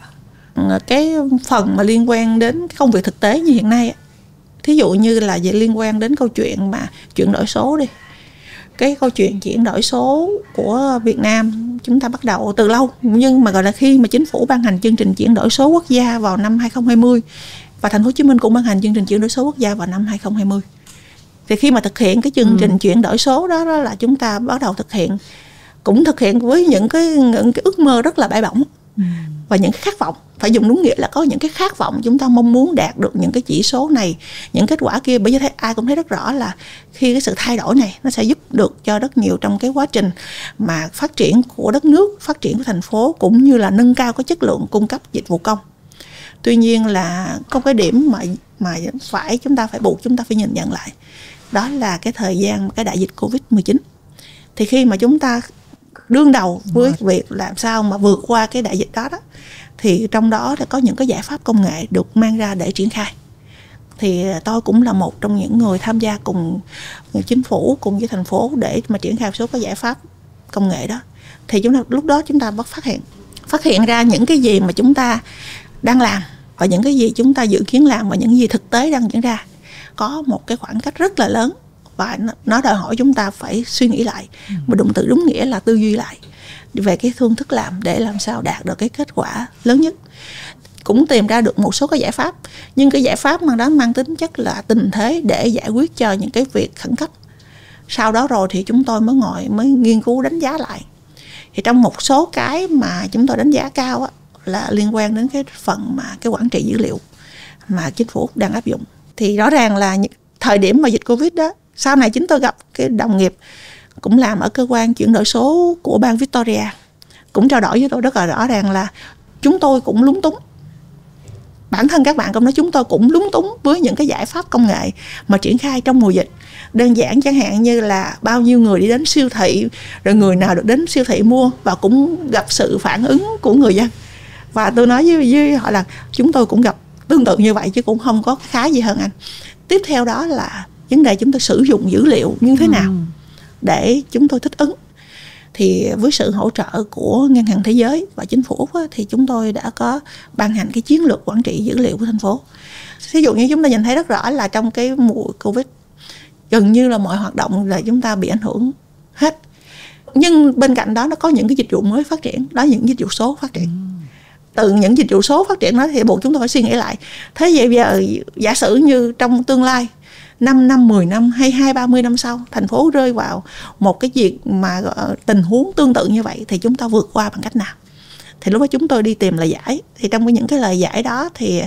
Cái phần mà liên quan đến công việc thực tế như hiện nay, thí dụ như là về liên quan đến câu chuyện mà chuyển đổi số đi. Cái câu chuyện chuyển đổi số của Việt Nam chúng ta bắt đầu từ lâu, nhưng mà gọi là khi mà chính phủ ban hành chương trình chuyển đổi số quốc gia vào năm 2020 và thành phố Hồ Chí Minh cũng ban hành chương trình chuyển đổi số quốc gia vào năm 2020. Thì khi mà thực hiện cái chương trình chuyển đổi số đó là chúng ta bắt đầu thực hiện với những cái ước mơ rất là bay bổng. Và những cái khát vọng, phải dùng đúng nghĩa là có những cái khát vọng chúng ta mong muốn đạt được những cái chỉ số này, những kết quả kia. Bởi vì ai cũng thấy rất rõ là khi cái sự thay đổi này nó sẽ giúp được cho rất nhiều trong cái quá trình mà phát triển của đất nước, phát triển của thành phố, cũng như là nâng cao cái chất lượng cung cấp dịch vụ công. Tuy nhiên là có cái điểm mà chúng ta phải nhìn nhận lại, đó là cái thời gian cái đại dịch Covid-19. Thì khi mà chúng ta đương đầu với việc làm sao mà vượt qua cái đại dịch đó, thì trong đó đã có những cái giải pháp công nghệ được mang ra để triển khai. Thì tôi cũng là một trong những người tham gia cùng chính phủ, cùng với thành phố để mà triển khai một số cái giải pháp công nghệ đó. Thì lúc đó chúng ta bắt phát hiện ra những cái gì mà chúng ta đang làm và những cái gì chúng ta dự kiến làm và những gì thực tế đang diễn ra. Có một cái khoảng cách rất là lớn và nó đòi hỏi chúng ta phải suy nghĩ lại, mà động từ đúng nghĩa là tư duy lại về cái phương thức làm để làm sao đạt được cái kết quả lớn nhất. Cũng tìm ra được một số cái giải pháp, nhưng cái giải pháp mà đó mang tính chất là tình thế để giải quyết cho những cái việc khẩn cấp. Sau đó rồi thì chúng tôi mới nghiên cứu đánh giá lại. Thì trong một số cái mà chúng tôi đánh giá cao là liên quan đến cái phần mà cái quản trị dữ liệu mà chính phủ đang áp dụng. Thì rõ ràng là thời điểm mà dịch Covid đó, sau này chúng tôi gặp cái đồng nghiệp cũng làm ở cơ quan chuyển đổi số của bang Victoria, cũng trao đổi với tôi rất là rõ ràng là chúng tôi cũng lúng túng. Bản thân các bạn cũng nói chúng tôi cũng lúng túng với những cái giải pháp công nghệ mà triển khai trong mùa dịch. Đơn giản chẳng hạn như là bao nhiêu người đi đến siêu thị, rồi người nào được đến siêu thị mua, và cũng gặp sự phản ứng của người dân. Và tôi nói với họ là chúng tôi cũng gặp tương tự như vậy chứ cũng không có khá gì hơn anh. Tiếp theo đó là vấn đề chúng tôi sử dụng dữ liệu như thế nào để chúng tôi thích ứng. Thì với sự hỗ trợ của Ngân hàng Thế giới và chính phủ thì chúng tôi đã có ban hành cái chiến lược quản trị dữ liệu của thành phố. Ví dụ như chúng ta nhìn thấy rất rõ là trong cái mùa Covid, gần như là mọi hoạt động là chúng ta bị ảnh hưởng hết. Nhưng bên cạnh đó nó có những cái dịch vụ mới phát triển, đó là những dịch vụ số phát triển. Từ những dịch vụ số phát triển đó thì buộc chúng tôi phải suy nghĩ lại. Thế vậy bây giờ giả sử như trong tương lai 5 năm, 10 năm hay 20-30 năm sau, thành phố rơi vào một cái việc mà tình huống tương tự như vậy thì chúng ta vượt qua bằng cách nào? Thì lúc đó chúng tôi đi tìm lời giải. Thì trong những cái lời giải đó thì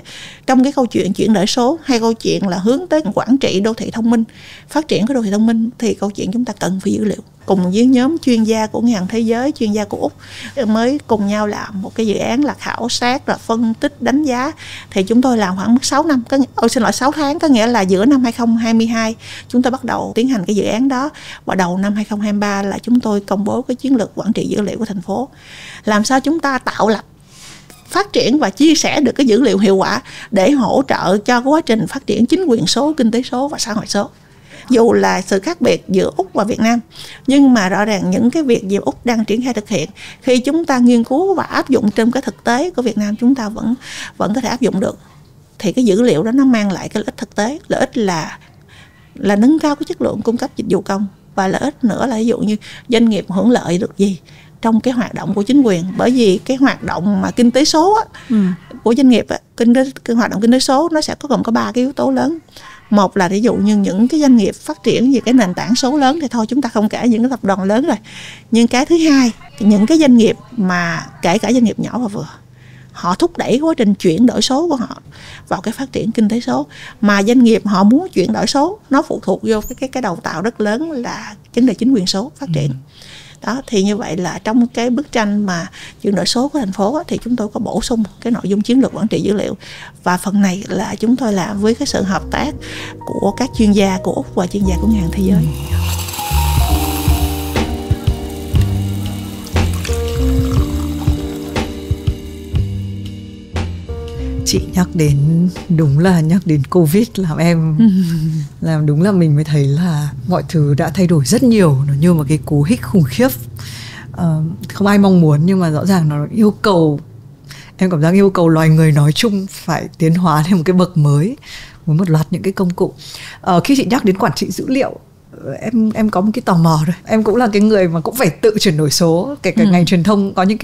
trong cái câu chuyện chuyển đổi số hay câu chuyện là hướng tới quản trị đô thị thông minh, phát triển cái đô thị thông minh, thì câu chuyện chúng ta cần phải dữ liệu. cùng với nhóm chuyên gia của Ngân hàng Thế giới, chuyên gia của Úc mới cùng nhau làm một cái dự án là khảo sát, là phân tích, đánh giá. Thì chúng tôi làm khoảng 6 năm, 6 tháng, có nghĩa là giữa năm 2022 chúng tôi bắt đầu tiến hành cái dự án đó, và đầu năm 2023 là chúng tôi công bố cái chiến lược quản trị dữ liệu của thành phố. Làm sao chúng ta tạo lập, phát triển và chia sẻ được cái dữ liệu hiệu quả để hỗ trợ cho cái quá trình phát triển chính quyền số, kinh tế số và xã hội số. Dù là sự khác biệt giữa Úc và Việt Nam, nhưng mà rõ ràng những cái việc gì Úc đang triển khai thực hiện, khi chúng ta nghiên cứu và áp dụng trong cái thực tế của Việt Nam, chúng ta vẫn có thể áp dụng được. Thì cái dữ liệu đó nó mang lại cái lợi ích thực tế. Lợi ích là nâng cao cái chất lượng cung cấp dịch vụ công, và lợi ích nữa là ví dụ như doanh nghiệp hưởng lợi được gì trong cái hoạt động của chính quyền. Bởi vì cái hoạt động mà kinh tế số của doanh nghiệp, cái hoạt động kinh tế số nó sẽ gồm có 3 cái yếu tố lớn. Một là ví dụ như những cái doanh nghiệp phát triển về cái nền tảng số lớn thì thôi chúng ta không kể những cái tập đoàn lớn rồi. Nhưng cái thứ hai, những cái doanh nghiệp mà kể cả doanh nghiệp nhỏ và vừa, họ thúc đẩy quá trình chuyển đổi số của họ vào cái phát triển kinh tế số. Mà doanh nghiệp họ muốn chuyển đổi số, nó phụ thuộc vô cái đầu tàu rất lớn là vấn đề chính quyền số phát triển. Đó, thì như vậy là trong cái bức tranh mà chuyển đổi số của thành phố thì chúng tôi có bổ sung cái nội dung chiến lược quản trị dữ liệu, và phần này là chúng tôi làm với cái sự hợp tác của các chuyên gia của Úc và chuyên gia của Ngân hàng Thế giới. Chị nhắc đến Covid làm đúng là mình mới thấy là mọi thứ đã thay đổi rất nhiều, nó như một cái cú hích khủng khiếp. Không ai mong muốn, nhưng mà rõ ràng nó em cảm giác yêu cầu loài người nói chung phải tiến hóa lên một cái bậc mới với một loạt những cái công cụ. Khi chị nhắc đến quản trị dữ liệu, em có một cái tò mò rồi. Em cũng là cái người mà cũng phải tự chuyển đổi số, kể cả ngành truyền thông có những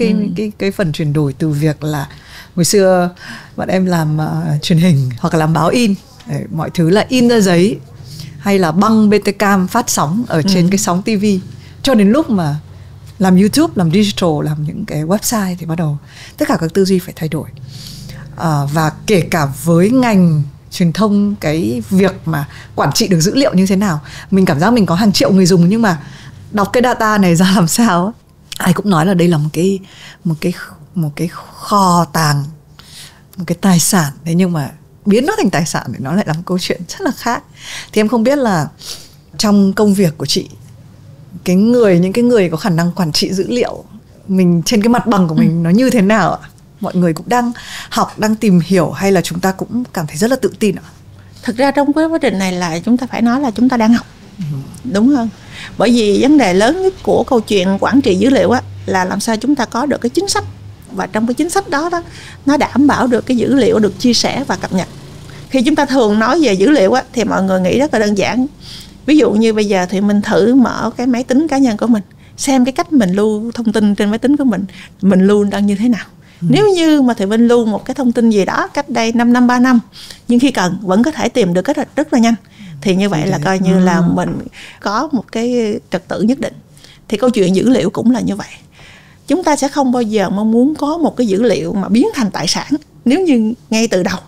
cái phần chuyển đổi từ việc là hồi xưa bọn em làm truyền hình hoặc là làm báo in, mọi thứ là in ra giấy hay là băng Betacam phát sóng ở trên cái sóng TV, cho đến lúc mà làm YouTube, làm digital, làm những cái website thì bắt đầu tất cả các tư duy phải thay đổi. Và kể cả với ngành truyền thông, cái việc mà quản trị được dữ liệu như thế nào, mình cảm giác mình có hàng triệu người dùng, nhưng mà đọc cái data này ra làm sao, ai cũng nói là đây là một cái kho tàng, một cái tài sản đấy, nhưng mà biến nó thành tài sản thì nó lại là một câu chuyện rất là khác. Thì em không biết là trong công việc của chị, những cái người có khả năng quản trị dữ liệu mình trên cái mặt bằng của mình nó như thế nào ạ? Mọi người cũng đang học, đang tìm hiểu, hay là chúng ta cũng cảm thấy rất là tự tin ạ? Thực ra trong cái quá trình này là chúng ta phải nói là chúng ta đang học, đúng hơn. Bởi vì vấn đề lớn nhất của câu chuyện quản trị dữ liệu là làm sao chúng ta có được cái chính sách, và trong cái chính sách đó nó đảm bảo được cái dữ liệu được chia sẻ và cập nhật. Khi chúng ta thường nói về dữ liệu thì mọi người nghĩ rất là đơn giản. Ví dụ như bây giờ thì mình thử mở cái máy tính cá nhân của mình, xem cái cách mình lưu thông tin trên máy tính của mình lưu đang như thế nào. Nếu như mà thì mình lưu một cái thông tin gì đó cách đây 5 năm, 3 năm, nhưng khi cần vẫn có thể tìm được rất là nhanh, thì như vậy là coi như là mình có một cái trật tự nhất định. Thì câu chuyện dữ liệu cũng là như vậy. Chúng ta sẽ không bao giờ mong muốn có một cái dữ liệu mà biến thành tài sản nếu như ngay từ đầu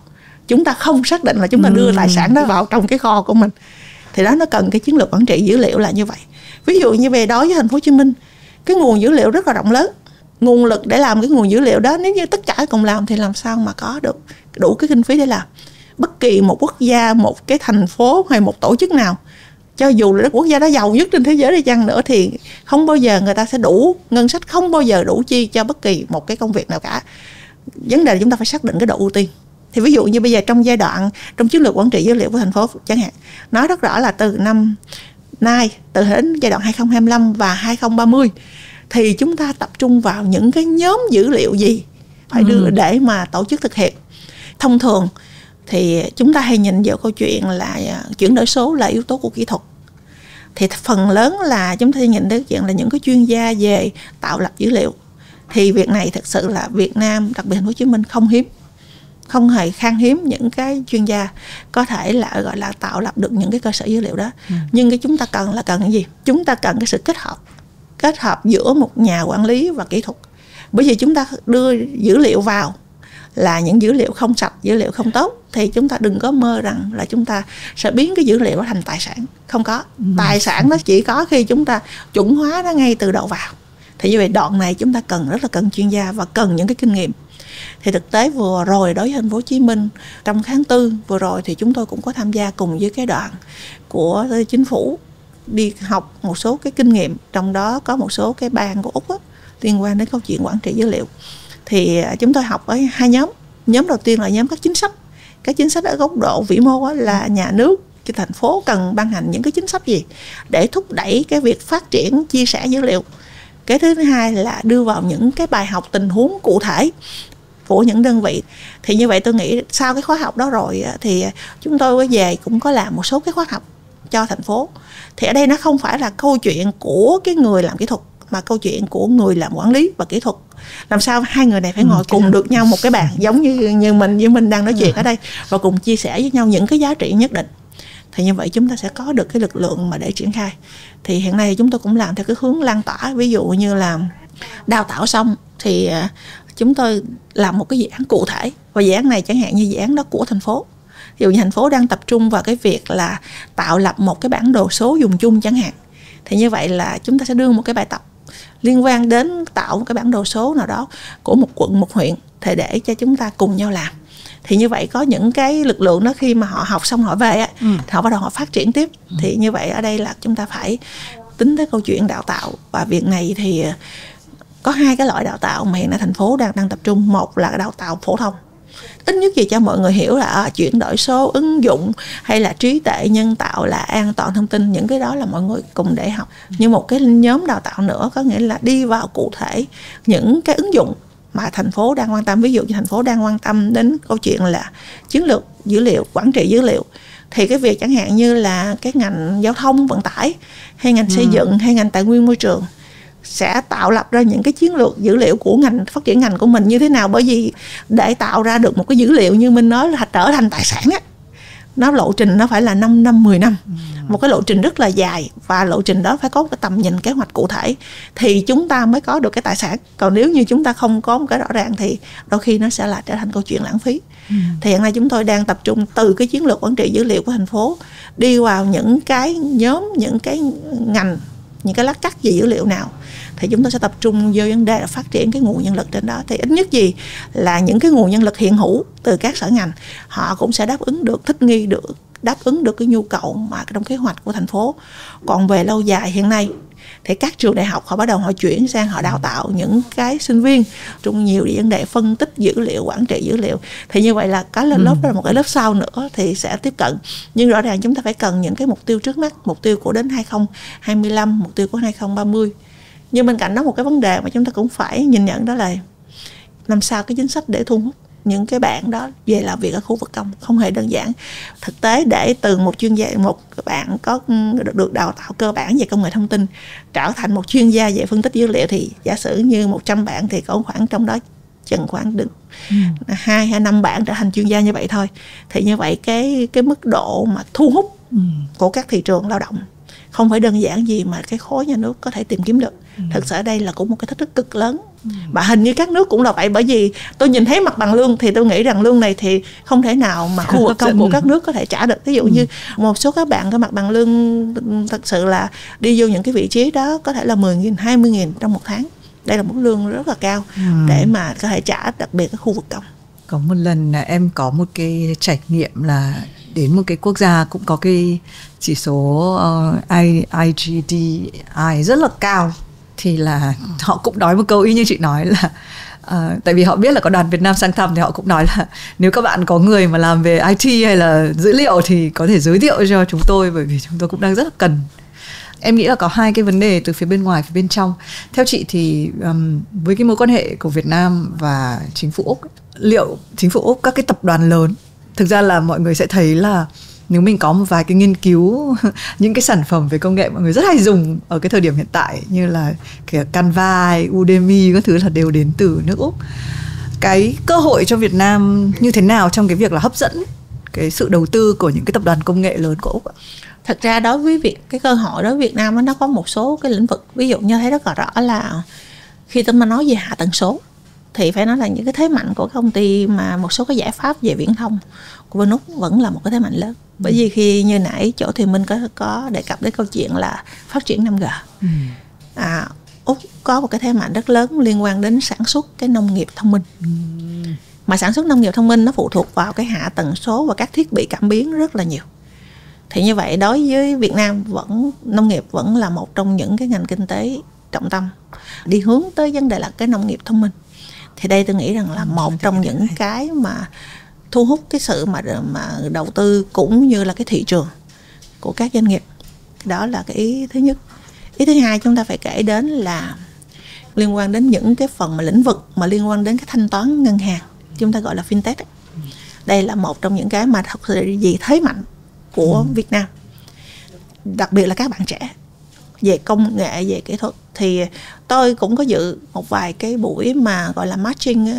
chúng ta không xác định là chúng ta đưa tài sản đó vào trong cái kho của mình. Thì đó, nó cần cái chiến lược quản trị dữ liệu là như vậy. Ví dụ như về đối với thành phố Hồ Chí Minh, cái nguồn dữ liệu rất là rộng lớn, nguồn lực để làm cái nguồn dữ liệu đó nếu như tất cả cùng làm thì làm sao mà có được đủ cái kinh phí để làm. Bất kỳ một quốc gia, một cái thành phố hay một tổ chức nào, cho dù là quốc gia đó giàu nhất trên thế giới đi chăng nữa, thì không bao giờ người ta sẽ đủ ngân sách, không bao giờ đủ chi cho bất kỳ một cái công việc nào cả. Vấn đề là chúng ta phải xác định cái độ ưu tiên. Thì ví dụ như bây giờ trong chiến lược quản trị dữ liệu của thành phố chẳng hạn, nói rất rõ là từ năm nay, từ đến giai đoạn 2025 và 2030 thì chúng ta tập trung vào những cái nhóm dữ liệu gì phải đưa để mà tổ chức thực hiện. Thông thường thì chúng ta hay nhìn vào câu chuyện là chuyển đổi số là yếu tố của kỹ thuật. Thì phần lớn là chúng ta nhìn đến chuyện là những cái chuyên gia về tạo lập dữ liệu. Thì việc này thực sự là Việt Nam, đặc biệt Thành phố Hồ Chí Minh không hề khan hiếm những cái chuyên gia có thể là gọi là tạo lập được những cái cơ sở dữ liệu đó. Nhưng cái chúng ta cần là cái gì? Chúng ta cần cái sự kết hợp giữa một nhà quản lý và kỹ thuật. Bởi vì chúng ta đưa dữ liệu vào là những dữ liệu không sạch, dữ liệu không tốt, thì chúng ta đừng có mơ rằng là chúng ta sẽ biến cái dữ liệu đó thành tài sản. Không có. Tài sản nó chỉ có khi chúng ta chuẩn hóa nó ngay từ đầu vào. Thì như vậy đoạn này chúng ta rất là cần chuyên gia và cần những cái kinh nghiệm. Thì thực tế vừa rồi đối với thành phố Hồ Chí Minh, trong tháng 4 vừa rồi thì chúng tôi cũng có tham gia cùng với cái đoàn của chính phủ đi học một số cái kinh nghiệm, trong đó có một số cái bang của Úc liên quan đến câu chuyện quản trị dữ liệu. Thì chúng tôi học với 2 nhóm. Nhóm đầu tiên là nhóm các chính sách. Các chính sách ở góc độ vĩ mô là nhà nước, cái thành phố cần ban hành những cái chính sách gì để thúc đẩy cái việc phát triển chia sẻ dữ liệu. Cái thứ hai là đưa vào những cái bài học tình huống cụ thể của những đơn vị. Thì như vậy tôi nghĩ sau cái khóa học đó rồi thì chúng tôi về cũng có làm một số cái khóa học cho thành phố. Thì ở đây nó không phải là câu chuyện của cái người làm kỹ thuật, mà câu chuyện của người làm quản lý và kỹ thuật. Làm sao hai người này phải ngồi cùng được nhau một cái bàn, giống như mình với mình đang nói chuyện ở đây, và cùng chia sẻ với nhau những cái giá trị nhất định. Thì như vậy chúng ta sẽ có được cái lực lượng mà để triển khai. Thì hiện nay chúng tôi cũng làm theo cái hướng lan tỏa. Ví dụ như là đào tạo xong thì chúng tôi làm một cái dự án cụ thể. Và dự án này chẳng hạn như dự án đó của thành phố. Ví dụ như thành phố đang tập trung vào cái việc là tạo lập một cái bản đồ số dùng chung chẳng hạn. Thì như vậy là chúng ta sẽ đưa một cái bài tập liên quan đến tạo một cái bản đồ số nào đó của một quận, một huyện, thì để cho chúng ta cùng nhau làm. Thì như vậy có những cái lực lượng đó khi mà họ học xong họ về thì họ bắt đầu họ phát triển tiếp. Thì như vậy ở đây là chúng ta phải tính tới câu chuyện đào tạo. Và việc này thì có 2 cái loại đào tạo mà hiện nay thành phố đang tập trung. Một là đào tạo phổ thông, ít nhất gì cho mọi người hiểu là chuyển đổi số, ứng dụng hay là trí tuệ nhân tạo, là an toàn thông tin, những cái đó là mọi người cùng để học. Nhưng một cái nhóm đào tạo nữa có nghĩa là đi vào cụ thể những cái ứng dụng mà thành phố đang quan tâm. Ví dụ như thành phố đang quan tâm đến câu chuyện là chiến lược dữ liệu, quản trị dữ liệu, thì cái việc chẳng hạn như là cái ngành giao thông vận tải hay ngành xây dựng hay ngành tài nguyên môi trường sẽ tạo lập ra những cái chiến lược dữ liệu của ngành, phát triển ngành của mình như thế nào. Bởi vì để tạo ra được một cái dữ liệu như mình nói là trở thành tài sản á, nó lộ trình nó phải là 5 năm, 10 năm. Một cái lộ trình rất là dài, và lộ trình đó phải có một cái tầm nhìn, kế hoạch cụ thể thì chúng ta mới có được cái tài sản. Còn nếu như chúng ta không có một cái rõ ràng thì đôi khi nó sẽ là trở thành câu chuyện lãng phí. Thì hiện nay chúng tôi đang tập trung từ cái chiến lược quản trị dữ liệu của thành phố đi vào những cái nhóm, những cái ngành, những cái lát cắt về dữ liệu nào, thì chúng tôi sẽ tập trung vô vấn đề là phát triển cái nguồn nhân lực trên đó. Thì ít nhất gì là những cái nguồn nhân lực hiện hữu từ các sở ngành, họ cũng sẽ đáp ứng được, thích nghi được, đáp ứng được cái nhu cầu mà trong kế hoạch của thành phố. Còn về lâu dài hiện nay thì các trường đại học họ bắt đầu họ chuyển sang họ đào tạo những cái sinh viên trong nhiều vấn đề phân tích dữ liệu, quản trị dữ liệu. Thì như vậy là cái lớp đó là một cái lớp sau nữa thì sẽ tiếp cận. Nhưng rõ ràng chúng ta phải cần những cái mục tiêu trước mắt, mục tiêu của đến 2025, mục tiêu của 2030. Nhưng bên cạnh đó một cái vấn đề mà chúng ta cũng phải nhìn nhận đó là làm sao cái chính sách để thu hút những cái bạn đó về làm việc ở khu vực công không hề đơn giản. Thực tế để từ một chuyên gia, một bạn có được đào tạo cơ bản về công nghệ thông tin trở thành một chuyên gia về phân tích dữ liệu, thì giả sử như 100 bạn thì có khoảng trong đó chừng khoảng được 2 hay 5 bạn trở thành chuyên gia như vậy thôi. Thì như vậy cái mức độ mà thu hút của các thị trường lao động không phải đơn giản gì mà cái khối nhà nước có thể tìm kiếm được. Thực sự đây là cũng một cái thách thức cực lớn. Mà hình như các nước cũng là vậy, bởi vì tôi nhìn thấy mặt bằng lương thì tôi nghĩ rằng lương này thì không thể nào mà khu vực công của các nước có thể trả được. Ví dụ như một số các bạn có mặt bằng lương thật sự là đi vô những cái vị trí đó có thể là 10.000, 20.000 trong một tháng. Đây là một lương rất là cao để mà có thể trả, đặc biệt ở khu vực công. Có một lần là em có một cái trải nghiệm là đến một cái quốc gia cũng có cái chỉ số IGDI rất là cao, thì là họ cũng nói một câu y như chị nói là tại vì họ biết là có đoàn Việt Nam sang thăm, thì họ cũng nói là nếu các bạn có người mà làm về IT hay là dữ liệu thì có thể giới thiệu cho chúng tôi, bởi vì chúng tôi cũng đang rất là cần. Em nghĩ là có 2 cái vấn đề từ phía bên ngoài, phía bên trong. Theo chị thì với cái mối quan hệ của Việt Nam và chính phủ Úc, liệu chính phủ Úc, các cái tập đoàn lớn, thực ra là mọi người sẽ thấy là nếu mình có một vài cái nghiên cứu những cái sản phẩm về công nghệ mọi người rất hay dùng ở cái thời điểm hiện tại, như là kể Canva, Udemy, các thứ là đều đến từ nước Úc. Cái cơ hội cho Việt Nam như thế nào trong cái việc là hấp dẫn cái sự đầu tư của những cái tập đoàn công nghệ lớn của Úc ạ? Thật ra đối với cái cơ hội đối với Việt Nam nó có một số cái lĩnh vực. Ví dụ như thấy rất là rõ là khi tôi mà nói về hạ tầng số thì phải nói là những cái thế mạnh của công ty mà một số cái giải pháp về viễn thông của bên Úc vẫn là một cái thế mạnh lớn. Bởi vì khi như nãy chỗ thì mình có đề cập đến câu chuyện là phát triển 5G. Úc có một cái thế mạnh rất lớn liên quan đến sản xuất cái nông nghiệp thông minh. Mà sản xuất nông nghiệp thông minh nó phụ thuộc vào cái hạ tần số và các thiết bị cảm biến rất là nhiều. Thì như vậy đối với Việt Nam nông nghiệp vẫn là một trong những cái ngành kinh tế trọng tâm đi hướng tới vấn đề là cái nông nghiệp thông minh. Thì đây tôi nghĩ rằng là một trong những cái mà thu hút cái sự mà đầu tư cũng như là cái thị trường của các doanh nghiệp. Đó là cái ý thứ nhất. Ý thứ hai chúng ta phải kể đến là liên quan đến những cái phần mà lĩnh vực mà liên quan đến cái thanh toán ngân hàng, chúng ta gọi là fintech. Đây là một trong những cái mà thật sự gì thế mạnh của Việt Nam, đặc biệt là các bạn trẻ về công nghệ, về kỹ thuật. Thì tôi cũng có dự một vài cái buổi mà gọi là matching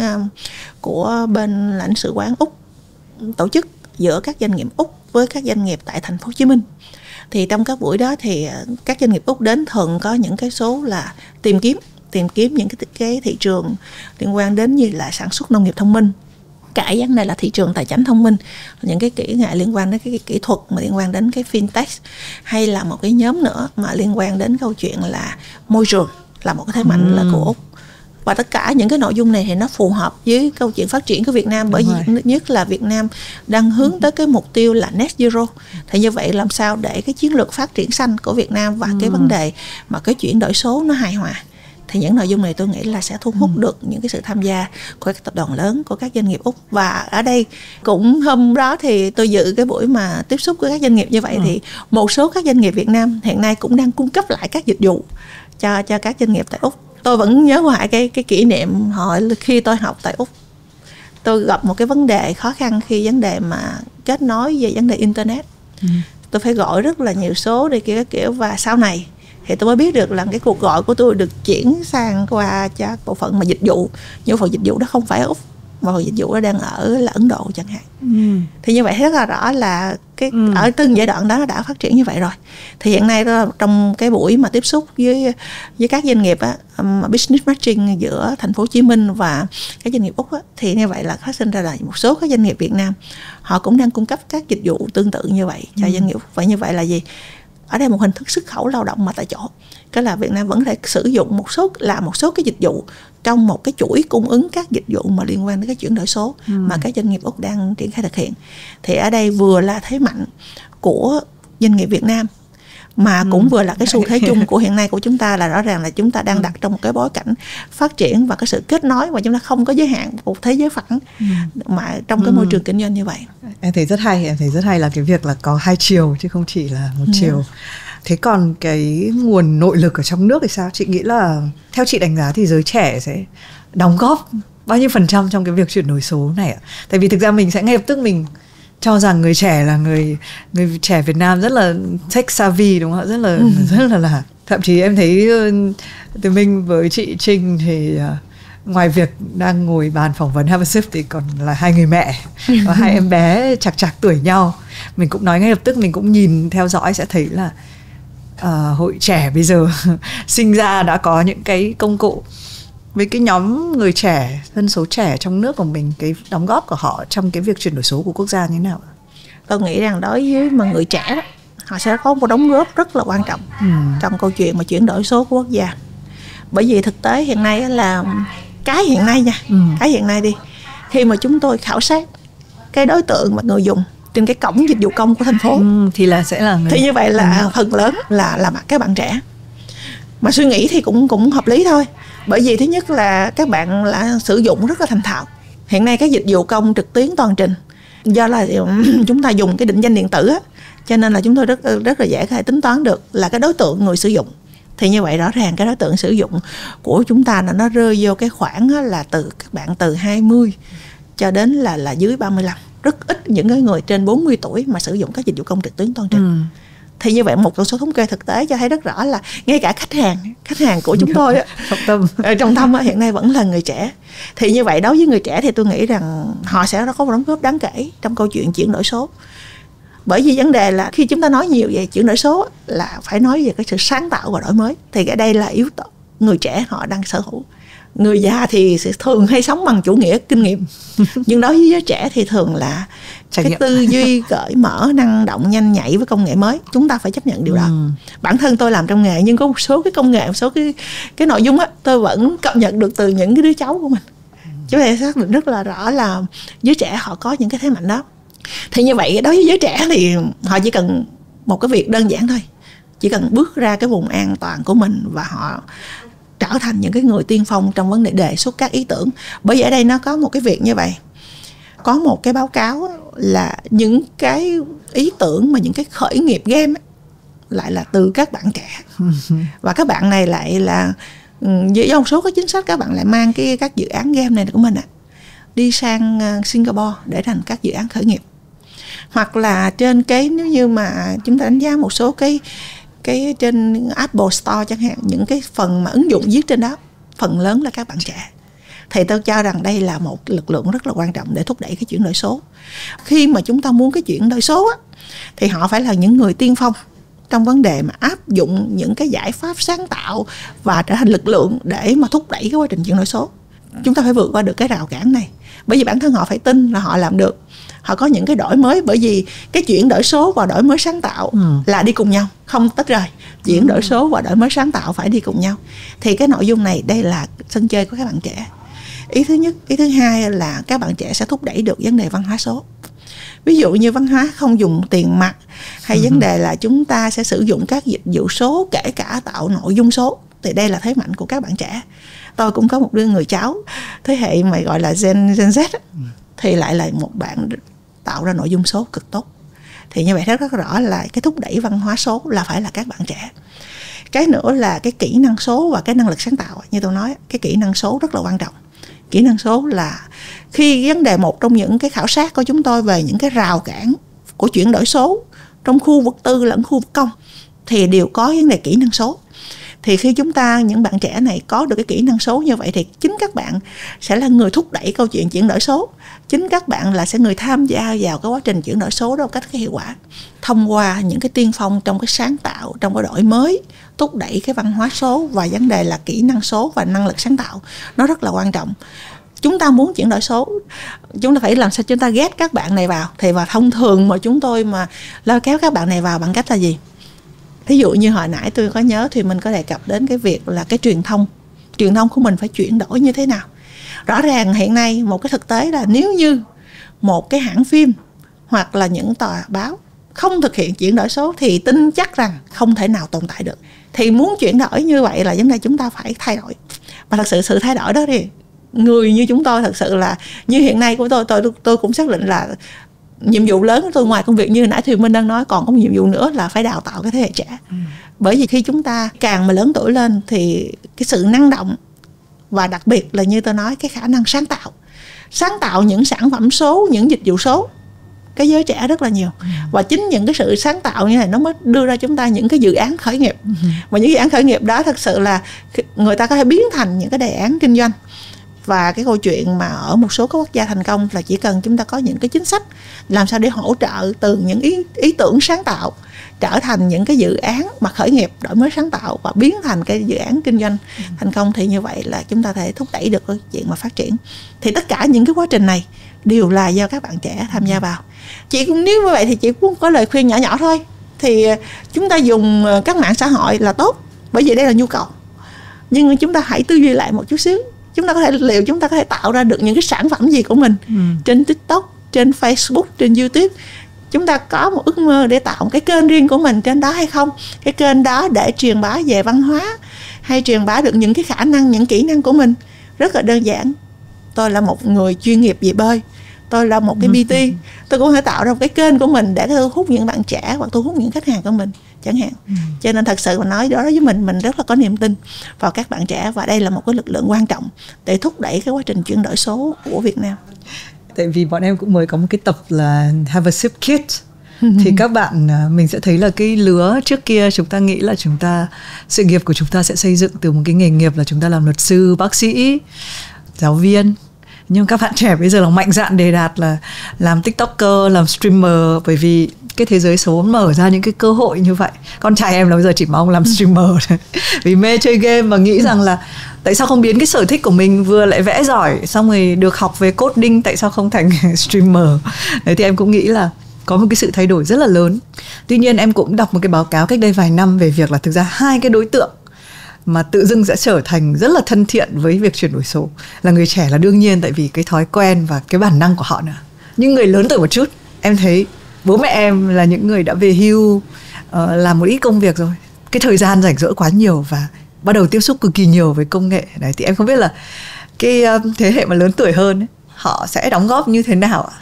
của bên lãnh sự quán Úc tổ chức giữa các doanh nghiệp Úc với các doanh nghiệp tại thành phố Hồ Chí Minh. Thì trong các buổi đó thì các doanh nghiệp Úc đến thường có những cái số là tìm kiếm những cái thị trường liên quan đến như là sản xuất nông nghiệp thông minh, cả vấn đề là thị trường tài chính thông minh, những cái kỹ nghệ liên quan đến cái kỹ thuật mà liên quan đến cái fintech, hay là một cái nhóm nữa mà liên quan đến câu chuyện là môi trường, là một cái thế mạnh là của Úc. Và tất cả những cái nội dung này thì nó phù hợp với câu chuyện phát triển của Việt Nam, bởi vì nhất là Việt Nam đang hướng tới cái mục tiêu là net zero. Thì như vậy làm sao để cái chiến lược phát triển xanh của Việt Nam và cái vấn đề mà cái chuyển đổi số nó hài hòa. Thì những nội dung này tôi nghĩ là sẽ thu hút được những cái sự tham gia của các tập đoàn lớn, của các doanh nghiệp Úc. Và ở đây cũng hôm đó thì tôi dự cái buổi mà tiếp xúc với các doanh nghiệp như vậy, thì một số các doanh nghiệp Việt Nam hiện nay cũng đang cung cấp lại các dịch vụ cho các doanh nghiệp tại Úc. Tôi vẫn nhớ hoài cái kỷ niệm hồi khi tôi học tại Úc. Tôi gặp một cái vấn đề khó khăn khi vấn đề mà kết nối về vấn đề internet. Tôi phải gọi rất là nhiều số để kiểu, và sau này thì tôi mới biết được là cái cuộc gọi của tôi được chuyển sang qua cho bộ phận mà dịch vụ. Nhưng phần dịch vụ đó không phải ở Úc, mà phần dịch vụ đó đang ở là Ấn Độ chẳng hạn. Thì như vậy rất là rõ là cái ở từng giai đoạn đó nó đã phát triển như vậy rồi. Thì hiện nay đó, trong cái buổi mà tiếp xúc với các doanh nghiệp á, business matching giữa thành phố Hồ Chí Minh và các doanh nghiệp Úc á, thì như vậy là phát sinh ra là một số các doanh nghiệp Việt Nam họ cũng đang cung cấp các dịch vụ tương tự như vậy cho doanh nghiệp. Vậy như vậy là gì? Ở đây một hình thức xuất khẩu lao động mà tại chỗ, cái là Việt Nam vẫn thể sử dụng một số cái dịch vụ trong một cái chuỗi cung ứng các dịch vụ mà liên quan đến cái chuyển đổi số mà các doanh nghiệp Úc đang triển khai thực hiện. Thì ở đây vừa là thế mạnh của doanh nghiệp Việt Nam mà cũng vừa là cái xu thế chung của hiện nay của chúng ta, là rõ ràng là chúng ta đang đặt trong một cái bối cảnh phát triển và cái sự kết nối mà chúng ta không có giới hạn một thế giới phẳng mà trong cái môi trường kinh doanh như vậy. Em thấy rất hay là cái việc là có hai chiều chứ không chỉ là một chiều. Thế còn cái nguồn nội lực ở trong nước thì sao? Chị nghĩ là theo chị đánh giá thì giới trẻ sẽ đóng góp bao nhiêu % trong cái việc chuyển đổi số này ạ? Tại vì thực ra mình sẽ ngay lập tức mình cho rằng người trẻ là người trẻ Việt Nam rất là tech savvy, đúng không ạ? Rất là thậm chí em thấy từ mình với chị Trinh thì ngoài việc đang ngồi bàn phỏng vấn Have a Sip thì còn là hai người mẹ và hai em bé chạc tuổi nhau. Mình cũng nói ngay lập tức, mình cũng nhìn theo dõi sẽ thấy là hội trẻ bây giờ sinh ra đã có những cái công cụ. Với cái nhóm người trẻ, dân số trẻ trong nước của mình, cái đóng góp của họ trong cái việc chuyển đổi số của quốc gia như thế nào? Tôi nghĩ rằng đối với mà người trẻ đó, họ sẽ có một đóng góp rất là quan trọng trong câu chuyện mà chuyển đổi số của quốc gia. Bởi vì thực tế hiện nay là cái hiện nay đi, khi mà chúng tôi khảo sát cái đối tượng mà người dùng trên cái cổng dịch vụ công của thành phố thì là sẽ là người... Thì như vậy là phần lớn là các bạn trẻ. Mà suy nghĩ thì cũng hợp lý thôi. Bởi vì thứ nhất là các bạn là sử dụng rất là thành thạo. Hiện nay các dịch vụ công trực tuyến toàn trình, do là chúng ta dùng cái định danh điện tử á, cho nên là chúng tôi rất là dễ có thể tính toán được là cái đối tượng người sử dụng. Thì như vậy rõ ràng cái đối tượng sử dụng của chúng ta là nó rơi vô cái khoảng là các bạn từ 20 cho đến là dưới 35. Rất ít những cái người trên 40 tuổi mà sử dụng các dịch vụ công trực tuyến toàn trình. Thì như vậy một con số thống kê thực tế cho thấy rất rõ là ngay cả khách hàng của chúng tôi trọng tâm hiện nay vẫn là người trẻ. Thì như vậy đối với người trẻ thì tôi nghĩ rằng họ sẽ có một đóng góp đáng kể trong câu chuyện chuyển đổi số. Bởi vì vấn đề là khi chúng ta nói nhiều về chuyển đổi số là phải nói về cái sự sáng tạo và đổi mới. Thì cái đây là yếu tố người trẻ họ đang sở hữu. Người già thì sẽ thường hay sống bằng chủ nghĩa kinh nghiệm, nhưng đối với giới trẻ thì thường là cái tư duy cởi mở, năng động, nhanh nhạy với công nghệ mới. Chúng ta phải chấp nhận điều đó. Bản thân tôi làm trong nghề, nhưng có một số cái công nghệ, một số cái nội dung á, tôi vẫn cập nhật được từ những cái đứa cháu của mình. Chúng ta xác định rất là rõ là giới trẻ họ có những cái thế mạnh đó. Thì như vậy đối với giới trẻ thì họ chỉ cần một cái việc đơn giản thôi, chỉ cần bước ra cái vùng an toàn của mình và họ trở thành những cái người tiên phong trong vấn đề đề xuất các ý tưởng. Bởi vì ở đây nó có một cái việc như vậy, có một cái báo cáo là những cái ý tưởng mà những cái khởi nghiệp game ấy, lại là từ các bạn trẻ. Và các bạn này lại là với một số cái chính sách, các bạn lại mang các dự án game này của mình đi sang Singapore để thành các dự án khởi nghiệp. Hoặc là trên cái, nếu như mà chúng ta đánh giá một số cái trên Apple Store chẳng hạn, những cái phần mà ứng dụng viết trên đó phần lớn là các bạn trẻ. Thì tôi cho rằng đây là một lực lượng rất là quan trọng để thúc đẩy cái chuyển đổi số. Khi mà chúng ta muốn cái chuyển đổi số á, thì họ phải là những người tiên phong trong vấn đề mà áp dụng những cái giải pháp sáng tạo và trở thành lực lượng để mà thúc đẩy cái quá trình chuyển đổi số. Chúng ta phải vượt qua được cái rào cản này, bởi vì bản thân họ phải tin là họ làm được. Họ có những cái đổi mới, bởi vì cái chuyển đổi số và đổi mới sáng tạo là đi cùng nhau, không tách rời. Chuyển đổi số và đổi mới sáng tạo phải đi cùng nhau. Thì cái nội dung này, đây là sân chơi của các bạn trẻ. Ý thứ nhất. Ý thứ hai là các bạn trẻ sẽ thúc đẩy được vấn đề văn hóa số. Ví dụ như văn hóa không dùng tiền mặt, hay vấn đề là chúng ta sẽ sử dụng các dịch vụ số, kể cả tạo nội dung số. Thì đây là thế mạnh của các bạn trẻ. Tôi cũng có một đứa người cháu thế hệ mà gọi là Gen Z, thì lại là một bạn tạo ra nội dung số cực tốt. Thì như vậy rất rõ là cái thúc đẩy văn hóa số là phải là các bạn trẻ. Cái nữa là cái kỹ năng số và cái năng lực sáng tạo. Như tôi nói, cái kỹ năng số rất là quan trọng. Kỹ năng số là khi vấn đề, một trong những cái khảo sát của chúng tôi về những cái rào cản của chuyển đổi số trong khu vực tư lẫn khu vực công, thì đều có vấn đề kỹ năng số. Thì khi chúng ta, những bạn trẻ này có được cái kỹ năng số như vậy, thì chính các bạn sẽ là người thúc đẩy câu chuyện chuyển đổi số. Chính các bạn là sẽ người tham gia vào cái quá trình chuyển đổi số đó một cách hiệu quả, thông qua những cái tiên phong trong cái sáng tạo, trong cái đổi mới, thúc đẩy cái văn hóa số. Và vấn đề là kỹ năng số và năng lực sáng tạo nó rất là quan trọng. Chúng ta muốn chuyển đổi số, chúng ta phải làm sao chúng ta ghét các bạn này vào. Thì và thông thường mà chúng tôi mà lôi kéo các bạn này vào bằng cách là gì? Ví dụ như hồi nãy tôi có nhớ thì mình có đề cập đến cái việc là cái truyền thông của mình phải chuyển đổi như thế nào. Rõ ràng hiện nay một cái thực tế là nếu như một cái hãng phim hoặc là những tờ báo không thực hiện chuyển đổi số thì tin chắc rằng không thể nào tồn tại được. Thì muốn chuyển đổi như vậy là vấn đề chúng ta phải thay đổi. Và thật sự sự thay đổi đó thì người như chúng tôi thật sự là, như hiện nay của tôi cũng xác định là nhiệm vụ lớn của tôi, ngoài công việc như nãy Thùy Minh đang nói, còn có một nhiệm vụ nữa là phải đào tạo cái thế hệ trẻ. Bởi vì khi chúng ta càng mà lớn tuổi lên thì cái sự năng động, và đặc biệt là như tôi nói, cái khả năng sáng tạo những sản phẩm số, những dịch vụ số, cái giới trẻ rất là nhiều. Và chính những cái sự sáng tạo như này nó mới đưa ra chúng ta những cái dự án khởi nghiệp. Và những dự án khởi nghiệp đó thật sự là người ta có thể biến thành những cái đề án kinh doanh. Và cái câu chuyện mà ở một số các quốc gia thành công là chỉ cần chúng ta có những cái chính sách làm sao để hỗ trợ từ những ý tưởng sáng tạo trở thành những cái dự án mà khởi nghiệp, đổi mới sáng tạo và biến thành cái dự án kinh doanh thành công, thì như vậy là chúng ta thể thúc đẩy được cái chuyện mà phát triển. Thì tất cả những cái quá trình này đều là do các bạn trẻ tham gia vào. Chị cũng nếu như vậy thì chị cũng có lời khuyên nhỏ nhỏ thôi. Thì chúng ta dùng các mạng xã hội là tốt, bởi vì đây là nhu cầu. Nhưng chúng ta hãy tư duy lại một chút xíu. Chúng ta có thể tạo ra được những cái sản phẩm gì của mình trên TikTok, trên Facebook, trên YouTube. Chúng ta có một ước mơ để tạo một cái kênh riêng của mình trên đó hay không? Cái kênh đó để truyền bá về văn hóa, hay truyền bá được những cái khả năng, những kỹ năng của mình. Rất là đơn giản. Tôi là một người chuyên nghiệp về bơi, tôi là một cái PT, tôi cũng có thể tạo ra một cái kênh của mình để thu hút những bạn trẻ hoặc thu hút những khách hàng của mình chẳng hạn. Cho nên thật sự mà nói đó với mình rất là có niềm tin vào các bạn trẻ, và đây là một cái lực lượng quan trọng để thúc đẩy cái quá trình chuyển đổi số của Việt Nam. Tại vì bọn em cũng mới có một cái tập là Have a Sip Kit. Thì các bạn, mình sẽ thấy là cái lứa trước kia chúng ta nghĩ là sự nghiệp của chúng ta sẽ xây dựng từ một cái nghề nghiệp là chúng ta làm luật sư, bác sĩ, giáo viên. Nhưng các bạn trẻ bây giờ là mạnh dạn đề đạt là làm TikToker, làm streamer, bởi vì cái thế giới số mở ra những cái cơ hội như vậy. Con trai em là bây giờ chỉ mong làm streamer thôi. Vì mê chơi game và nghĩ rằng là tại sao không biến cái sở thích của mình, vừa lại vẽ giỏi xong rồi được học về coding, tại sao không thành streamer. Đấy thì em cũng nghĩ là có một cái sự thay đổi rất là lớn. Tuy nhiên em cũng đọc một cái báo cáo cách đây vài năm về việc là thực ra hai cái đối tượng mà tự dưng sẽ trở thành rất là thân thiện với việc chuyển đổi số là người trẻ là đương nhiên, tại vì cái thói quen và cái bản năng của họ nữa. Nhưng người lớn tuổi một chút, em thấy bố mẹ em là những người đã về hưu, làm một ít công việc rồi, cái thời gian rảnh rỗi quá nhiều và bắt đầu tiếp xúc cực kỳ nhiều với công nghệ. Đấy thì em không biết là cái thế hệ mà lớn tuổi hơn ấy, họ sẽ đóng góp như thế nào ạ?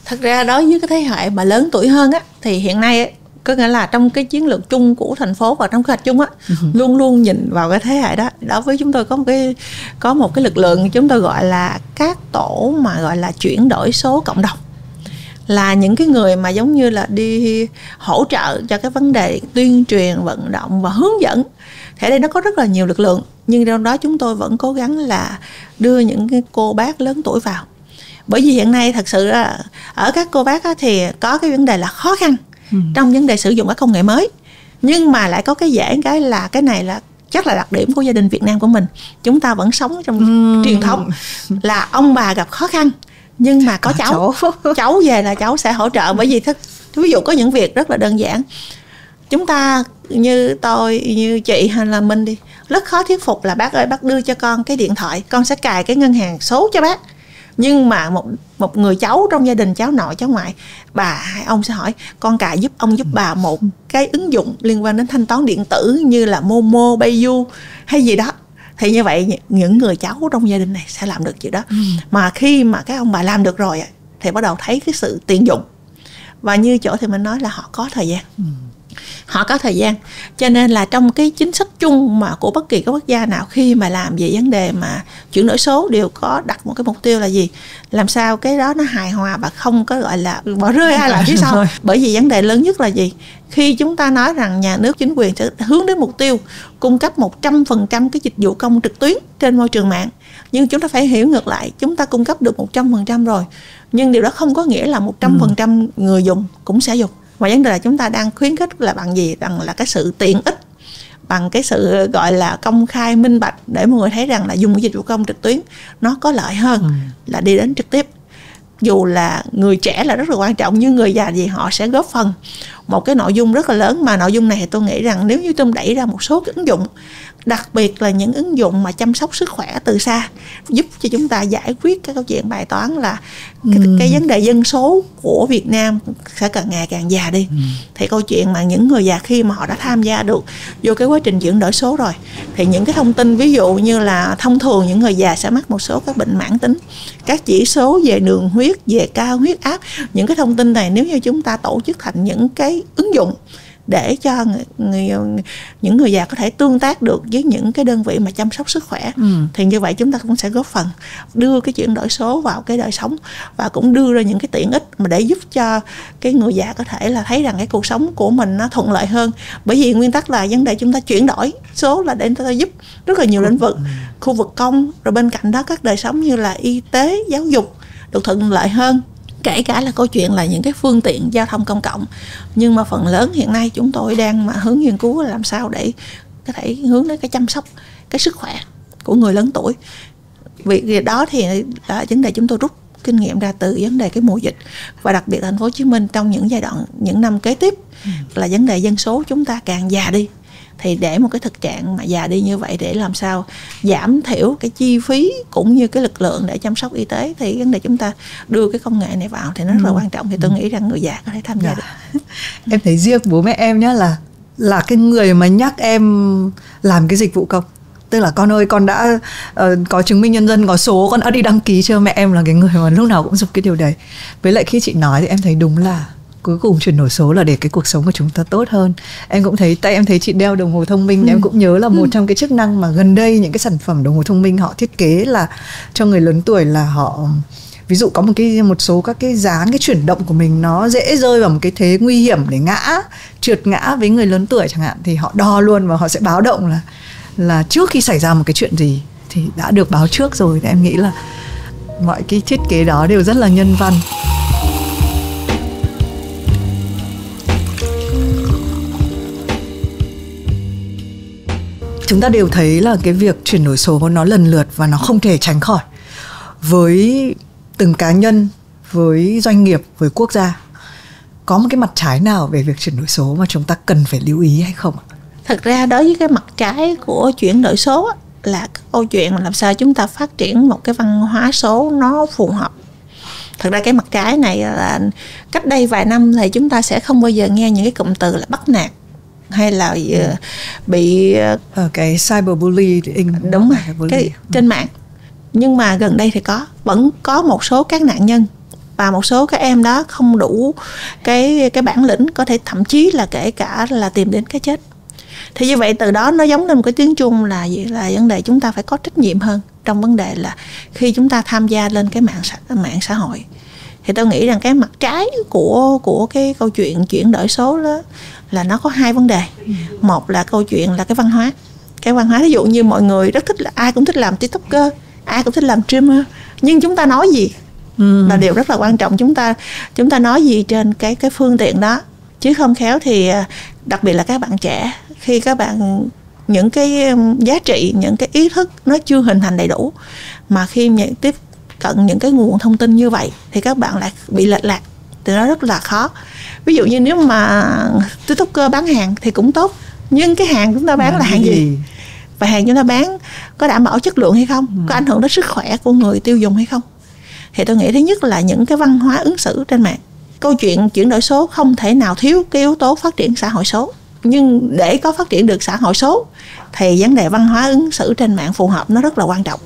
Thật ra đối với cái thế hệ mà lớn tuổi hơn á, thì hiện nay ấy, có nghĩa là trong cái chiến lược chung của thành phố và trong kế hoạch chung á, luôn luôn nhìn vào cái thế hệ đó. Đối với chúng tôi có một cái lực lượng chúng tôi gọi là các tổ mà gọi là chuyển đổi số cộng đồng, là những cái người mà giống như là đi hỗ trợ cho cái vấn đề tuyên truyền, vận động và hướng dẫn. Thế đây nó có rất là nhiều lực lượng, nhưng trong đó chúng tôi vẫn cố gắng là đưa những cái cô bác lớn tuổi vào. Bởi vì hiện nay thật sự là ở các cô bác thì có cái vấn đề là khó khăn trong vấn đề sử dụng các công nghệ mới, nhưng mà lại có cái dễ cái là cái này là chắc là đặc điểm của gia đình Việt Nam của mình. Chúng ta vẫn sống trong truyền thống là ông bà gặp khó khăn nhưng mà có cháu về là cháu sẽ hỗ trợ. Bởi vì ví dụ có những việc rất là đơn giản, chúng ta như tôi, như chị hay là mình đi, rất khó thuyết phục là bác ơi bác đưa cho con cái điện thoại, con sẽ cài cái ngân hàng số cho bác. Nhưng mà một người cháu trong gia đình, cháu nội cháu ngoại, bà hay ông sẽ hỏi con cài giúp ông, giúp bà một cái ứng dụng liên quan đến thanh toán điện tử như là Momo, Payu hay gì đó. Thì như vậy những người cháu trong gia đình này sẽ làm được chuyện đó. Mà khi mà các ông bà làm được rồi thì bắt đầu thấy cái sự tiện dụng. Và như chỗ thì mình nói là họ có thời gian. Họ có thời gian, cho nên là trong cái chính sách chung mà của bất kỳ các quốc gia nào khi mà làm về vấn đề mà chuyển đổi số đều có đặt một cái mục tiêu là gì? Làm sao cái đó nó hài hòa và không có gọi là bỏ rơi ai lại phía sau. Bởi vì vấn đề lớn nhất là gì? Khi chúng ta nói rằng nhà nước, chính quyền sẽ hướng đến mục tiêu cung cấp 100% cái dịch vụ công trực tuyến trên môi trường mạng, nhưng chúng ta phải hiểu ngược lại, chúng ta cung cấp được 100% rồi, nhưng điều đó không có nghĩa là 100% người dùng cũng sẽ dùng. Và vấn đề là chúng ta đang khuyến khích là bằng gì? Bằng là cái sự tiện ích, bằng cái sự gọi là công khai minh bạch, để mọi người thấy rằng là dùng cái dịch vụ công trực tuyến nó có lợi hơn là đi đến trực tiếp. Dù là người trẻ là rất là quan trọng, nhưng người già gì họ sẽ góp phần một cái nội dung rất là lớn. Mà nội dung này thì tôi nghĩ rằng nếu như tôi đẩy ra một số cái ứng dụng, đặc biệt là những ứng dụng mà chăm sóc sức khỏe từ xa, giúp cho chúng ta giải quyết cái câu chuyện bài toán là cái vấn đề dân số của Việt Nam sẽ càng ngày càng già đi. Thì câu chuyện mà những người già khi mà họ đã tham gia được vô cái quá trình chuyển đổi số rồi, thì những cái thông tin ví dụ như là thông thường những người già sẽ mắc một số các bệnh mãn tính, các chỉ số về đường huyết, về cao huyết áp, những cái thông tin này nếu như chúng ta tổ chức thành những cái ứng dụng để cho những người già có thể tương tác được với những cái đơn vị mà chăm sóc sức khỏe, thì như vậy chúng ta cũng sẽ góp phần đưa cái chuyển đổi số vào cái đời sống, và cũng đưa ra những cái tiện ích mà để giúp cho cái người già có thể là thấy rằng cái cuộc sống của mình nó thuận lợi hơn. Bởi vì nguyên tắc là vấn đề chúng ta chuyển đổi số là để chúng ta giúp rất là nhiều lĩnh vực, khu vực công, rồi bên cạnh đó các đời sống như là y tế, giáo dục được thuận lợi hơn, kể cả là câu chuyện là những cái phương tiện giao thông công cộng. Nhưng mà phần lớn hiện nay chúng tôi đang mà hướng nghiên cứu là làm sao để có thể hướng đến cái chăm sóc cái sức khỏe của người lớn tuổi. Việc đó thì là vấn đề chúng tôi rút kinh nghiệm ra từ vấn đề cái mùa dịch, và đặc biệt thành phố Hồ Chí Minh trong những giai đoạn, những năm kế tiếp là vấn đề dân số chúng ta càng già đi. Thì để một cái thực trạng mà già đi như vậy, để làm sao giảm thiểu cái chi phí cũng như cái lực lượng để chăm sóc y tế, thì vấn đề chúng ta đưa cái công nghệ này vào thì nó rất là quan trọng. Thì tôi nghĩ rằng người già có thể tham gia được. Em thấy riêng bố mẹ em nhá là cái người mà nhắc em làm cái dịch vụ công. Tức là con ơi, con đã có chứng minh nhân dân, có số, con đã đi đăng ký chưa. Mẹ em là cái người mà lúc nào cũng giục cái điều đấy. Với lại khi chị nói thì em thấy đúng là cuối cùng chuyển đổi số là để cái cuộc sống của chúng ta tốt hơn. Em cũng thấy, tại em thấy chị đeo đồng hồ thông minh, em cũng nhớ là một trong cái chức năng mà gần đây những cái sản phẩm đồng hồ thông minh họ thiết kế là cho người lớn tuổi, là họ ví dụ có một số các cái dáng, cái chuyển động của mình nó dễ rơi vào một cái thế nguy hiểm để trượt ngã với người lớn tuổi chẳng hạn, thì họ đo luôn và họ sẽ báo động là trước khi xảy ra một cái chuyện gì thì đã được báo trước rồi. Thì em nghĩ là mọi cái thiết kế đó đều rất là nhân văn. chúng ta đều thấy là cái việc chuyển đổi số nó lần lượt và nó không thể tránh khỏi với từng cá nhân, với doanh nghiệp, với quốc gia. Có một cái mặt trái nào về việc chuyển đổi số mà chúng ta cần phải lưu ý hay không? Thật ra đối với cái mặt trái của chuyển đổi số là câu chuyện làm sao chúng ta phát triển một cái văn hóa số nó phù hợp. Thật ra cái mặt trái này là cách đây vài năm thì chúng ta sẽ không bao giờ nghe những cái cụm từ là bắt nạt hay là bị cái cyberbullying. Đúng rồi, cái trên mạng. Nhưng mà gần đây thì vẫn có một số các nạn nhân và một số các em đó không đủ cái bản lĩnh, có thể thậm chí là kể cả là tìm đến cái chết. Thì như vậy từ đó nó giống lên một cái tiếng chuông là vấn đề chúng ta phải có trách nhiệm hơn trong vấn đề là khi chúng ta tham gia lên cái mạng xã hội. Thì tôi nghĩ rằng cái mặt trái của cái câu chuyện chuyển đổi số đó là nó có hai vấn đề. Một là câu chuyện là cái văn hóa. Cái văn hóa ví dụ như mọi người rất thích, là ai cũng thích làm TikToker, ai cũng thích làm streamer, nhưng chúng ta nói gì là điều rất là quan trọng. Chúng ta nói gì trên cái phương tiện đó, chứ không khéo thì đặc biệt là các bạn trẻ, khi các bạn những cái giá trị, những cái ý thức nó chưa hình thành đầy đủ, mà khi tiếp cận những cái nguồn thông tin như vậy thì các bạn lại bị lệch lạc, thì nó rất là khó. Ví dụ như nếu mà TikToker bán hàng thì cũng tốt, nhưng cái hàng chúng ta bán là hàng gì? Và hàng chúng ta bán có đảm bảo chất lượng hay không? Có ảnh hưởng đến sức khỏe của người tiêu dùng hay không? Thì tôi nghĩ thứ nhất là những cái văn hóa ứng xử trên mạng. Câu chuyện chuyển đổi số không thể nào thiếu cái yếu tố phát triển xã hội số. Nhưng để có phát triển được xã hội số thì vấn đề văn hóa ứng xử trên mạng phù hợp nó rất là quan trọng.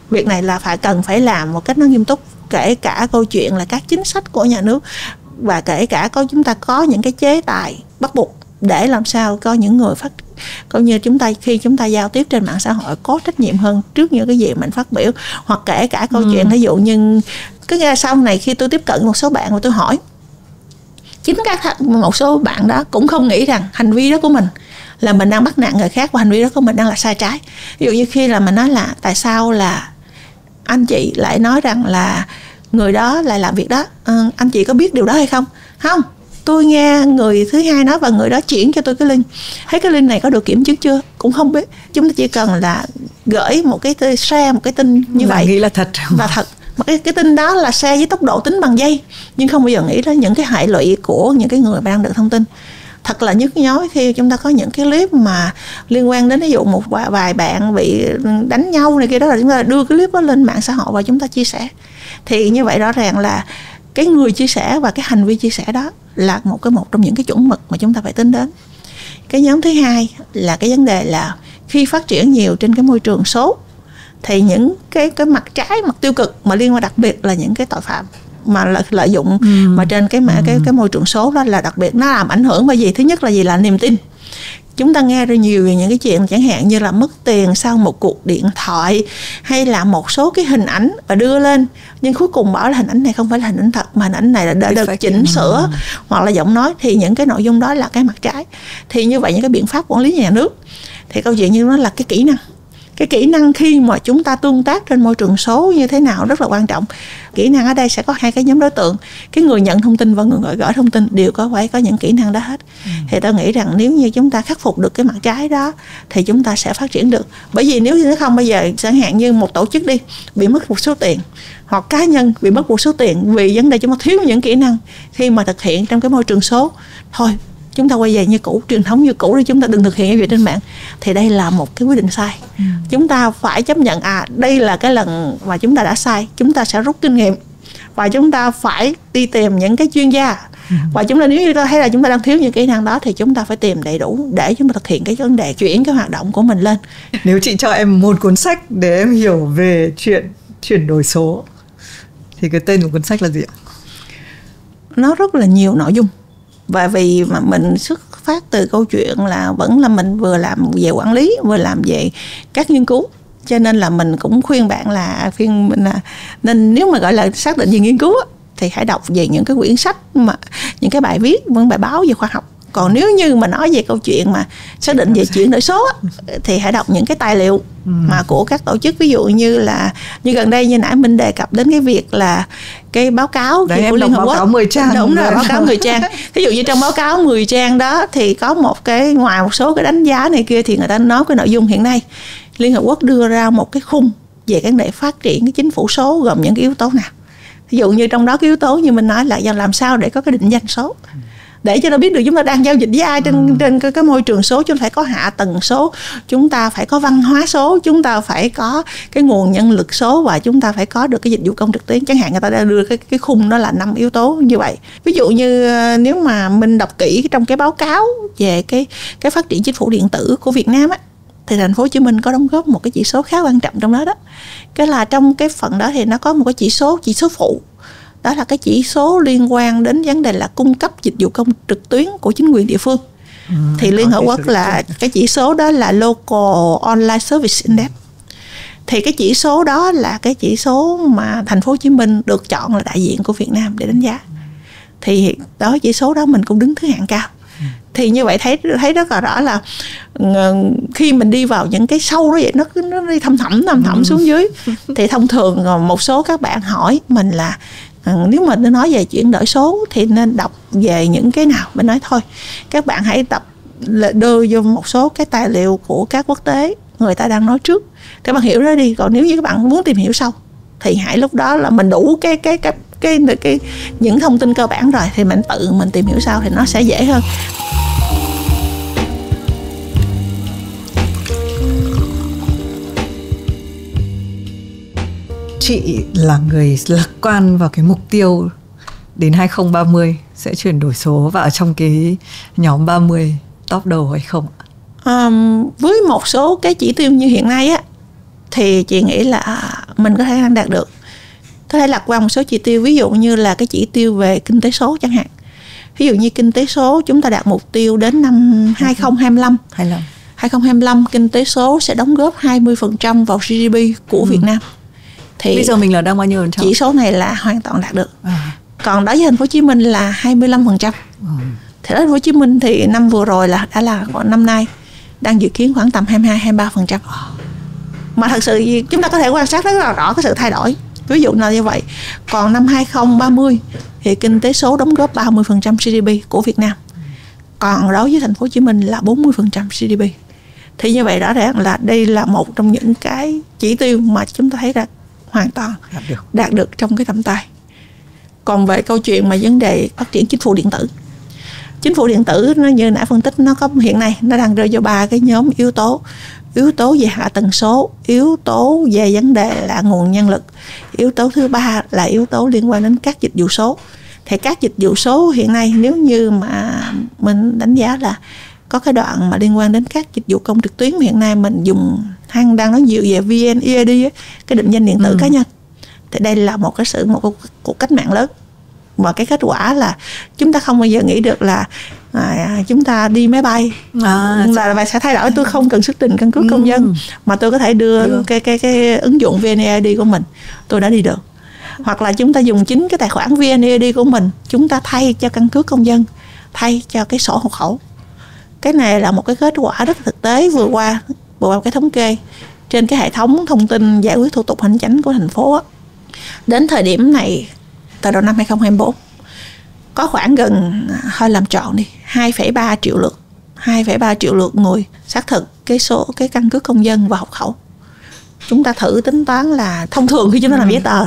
Việc này là cần phải làm một cách nó nghiêm túc, kể cả câu chuyện là các chính sách của nhà nước, và kể cả chúng ta có những cái chế tài bắt buộc để làm sao có những người coi như khi chúng ta giao tiếp trên mạng xã hội có trách nhiệm hơn trước những cái gì mình phát biểu. Hoặc kể cả câu chuyện ví dụ như cái nghe sau này khi tôi tiếp cận một số bạn và tôi hỏi, chính một số bạn đó cũng không nghĩ rằng hành vi đó của mình là mình đang bắt nạt người khác và hành vi đó của mình đang là sai trái. Ví dụ như khi là mình nói là tại sao là anh chị lại nói rằng là người đó lại làm việc đó, anh chị có biết điều đó hay không? Không, tôi nghe người thứ hai nói và người đó chuyển cho tôi cái link. Thấy cái link này có được kiểm chứng chưa? Cũng không biết. Chúng ta chỉ cần là gửi một cái share một cái tin như vậy nghĩ là thật và thật. Mà cái tin đó là share với tốc độ tính bằng giây, nhưng không bao giờ nghĩ đến những cái hệ lụy của những cái người đang được thông tin. Thật là nhức nhối khi chúng ta có những cái clip mà liên quan đến ví dụ một vài bạn bị đánh nhau này kia đó, là chúng ta đưa cái clip đó lên mạng xã hội và chúng ta chia sẻ. Thì như vậy rõ ràng là cái người chia sẻ và cái hành vi chia sẻ đó là một trong những cái chuẩn mực mà chúng ta phải tính đến. Cái nhóm thứ hai là cái vấn đề là khi phát triển nhiều trên cái môi trường số thì những cái mặt trái, mặt tiêu cực mà liên quan đặc biệt là những cái tội phạm mà lợi dụng mà trên cái môi trường số đó là đặc biệt, nó làm ảnh hưởng bởi gì? Thứ nhất là gì? Là niềm tin. Chúng ta nghe ra nhiều về những cái chuyện chẳng hạn như là mất tiền sau một cuộc điện thoại, hay là một số cái hình ảnh và đưa lên, nhưng cuối cùng bảo là hình ảnh này không phải là hình ảnh thật, mà hình ảnh này là đã được chỉnh sửa hoặc là giọng nói, thì những cái nội dung đó là cái mặt trái. Thì như vậy những cái biện pháp quản lý nhà nước thì câu chuyện như nó là cái kỹ năng. Cái kỹ năng khi mà chúng ta tương tác trên môi trường số như thế nào rất là quan trọng. Kỹ năng ở đây sẽ có hai cái nhóm đối tượng, cái người nhận thông tin và người gửi thông tin đều phải có những kỹ năng đó hết. Thì tôi nghĩ rằng nếu như chúng ta khắc phục được cái mặt trái đó thì chúng ta sẽ phát triển được. Bởi vì nếu như không bây giờ chẳng hạn như một tổ chức đi bị mất một số tiền, hoặc cá nhân bị mất một số tiền vì vấn đề chúng ta thiếu những kỹ năng khi mà thực hiện trong cái môi trường số, thôi chúng ta quay về như cũ, truyền thống như cũ, để chúng ta đừng thực hiện cái việc trên mạng, thì đây là một cái quyết định sai. Chúng ta phải chấp nhận đây là cái lần mà chúng ta đã sai, chúng ta sẽ rút kinh nghiệm và chúng ta phải đi tìm những cái chuyên gia. Và chúng ta nếu như thấy là chúng ta đang thiếu những kỹ năng đó thì chúng ta phải tìm đầy đủ để chúng ta thực hiện cái vấn đề chuyển cái hoạt động của mình lên. Nếu chị cho em một cuốn sách để em hiểu về chuyện chuyển đổi số thì cái tên của cuốn sách là gì ạ? Nó rất là nhiều nội dung. Và vì mà mình xuất phát từ câu chuyện là vẫn là mình vừa làm về quản lý, vừa làm về các nghiên cứu, cho nên là mình cũng khuyên bạn là nên nếu mà gọi là xác định về nghiên cứu thì hãy đọc về những cái quyển sách, mà những cái bài viết, những bài báo về khoa học. Còn nếu như mà nói về câu chuyện mà xác định về chuyển đổi số á, thì hãy đọc những cái tài liệu mà của các tổ chức, ví dụ như là như gần đây như nãy mình đề cập đến cái việc là cái báo cáo của Liên Hợp Quốc. Báo cáo 10 trang. Đúng rồi, báo cáo 10 trang. Ví dụ như trong báo cáo 10 trang đó thì có một cái, ngoài một số cái đánh giá này kia, thì người ta nói cái nội dung hiện nay Liên Hợp Quốc đưa ra một cái khung về cái để phát triển cái chính phủ số gồm những cái yếu tố nào. Ví dụ như trong đó cái yếu tố như mình nói là làm sao để có cái định danh số, để cho nó biết được chúng ta đang giao dịch với ai trên cái môi trường số. Chúng ta phải có hạ tầng số, chúng ta phải có văn hóa số, chúng ta phải có cái nguồn nhân lực số, và chúng ta phải có được cái dịch vụ công trực tuyến. Chẳng hạn người ta đã đưa cái khung đó là 5 yếu tố như vậy. Ví dụ như nếu mà mình đọc kỹ trong cái báo cáo về cái phát triển chính phủ điện tử của Việt Nam á, thì thành phố Hồ Chí Minh có đóng góp một cái chỉ số khá quan trọng trong đó đó. Cái là trong cái phần đó thì nó có một cái chỉ số phụ. Đó là cái chỉ số liên quan đến vấn đề là cung cấp dịch vụ công trực tuyến của chính quyền địa phương. Thì Liên Hợp Quốc là cái chỉ số đó là Local Online Service Index. Thì cái chỉ số đó là cái chỉ số mà thành phố Hồ Chí Minh được chọn là đại diện của Việt Nam để đánh giá. Thì đó, chỉ số đó mình cũng đứng thứ hạng cao. Thì như vậy thấy rất là rõ là khi mình đi vào những cái sâu đó vậy, nó đi thâm thẳm xuống dưới. Thì thông thường một số các bạn hỏi mình là nếu mà nói về chuyển đổi số thì nên đọc về những cái nào. Mình nói thôi, các bạn hãy đưa vô một số cái tài liệu của các quốc tế người ta đang nói trước, các bạn hiểu đó đi. Còn nếu như các bạn muốn tìm hiểu sâu thì hãy lúc đó là mình đủ cái những thông tin cơ bản rồi thì mình tự mình tìm hiểu sau thì nó sẽ dễ hơn. Chị là người lạc quan vào cái mục tiêu đến 2030 sẽ chuyển đổi số và ở trong cái nhóm 30 top đầu hay không ạ? Với một số cái chỉ tiêu như hiện nay á, thì chị nghĩ là mình có thể đạt được. Có thể lạc quan một số chỉ tiêu, ví dụ như là cái chỉ tiêu về kinh tế số chẳng hạn. Ví dụ như kinh tế số chúng ta đạt mục tiêu đến năm 2025 kinh tế số sẽ đóng góp 20% vào GDP của Việt Nam. Thì bây giờ mình là đang bao nhiêu? Chỉ số này là hoàn toàn đạt được. Còn đối với thành phố Hồ Chí Minh là 25%. Thì thành phố Hồ Chí Minh thì năm vừa rồi là đã là năm nay đang dự kiến khoảng tầm 22-23%. Mà thật sự chúng ta có thể quan sát rất là rõ cái sự thay đổi. Ví dụ là như vậy. Còn năm 2030 thì kinh tế số đóng góp 30% GDP của Việt Nam. Còn đối với thành phố Hồ Chí Minh là 40% GDP. Thì như vậy rõ ràng là đây là một trong những cái chỉ tiêu mà chúng ta thấy là hoàn toàn đạt được trong cái tầm tay. Còn về câu chuyện mà vấn đề phát triển chính phủ điện tử, chính phủ điện tử nó như nãy phân tích, nó có hiện nay nó đang rơi vào 3 cái nhóm yếu tố. Yếu tố về hạ tầng số, yếu tố về vấn đề là nguồn nhân lực, yếu tố thứ 3 là yếu tố liên quan đến các dịch vụ số. Thì các dịch vụ số hiện nay nếu như mà mình đánh giá là có cái đoạn mà liên quan đến các dịch vụ công trực tuyến, hiện nay mình dùng đang nói nhiều về VNeid, cái định danh điện tử cá nhân. Thì đây là một cuộc cách mạng lớn. Và cái kết quả là chúng ta không bao giờ nghĩ được là chúng ta đi máy bay là sẽ thay đổi. Tôi không cần xuất trình căn cước công dân mà tôi có thể đưa cái ứng dụng VNeid của mình, tôi đã đi được. Hoặc là chúng ta dùng chính cái tài khoản VNeid của mình, chúng ta thay cho căn cước công dân, thay cho cái sổ hộ khẩu. Cái này là một cái kết quả rất thực tế vừa qua cái thống kê trên cái hệ thống thông tin giải quyết thủ tục hành chính của thành phố. Đến thời điểm này, từ đầu năm 2024, có khoảng gần, hơi làm tròn đi, 2,3 triệu lượt. 2,3 triệu lượt người xác thực cái căn cước công dân và hộ khẩu. Chúng ta thử tính toán là thông thường khi chúng ta làm giấy tờ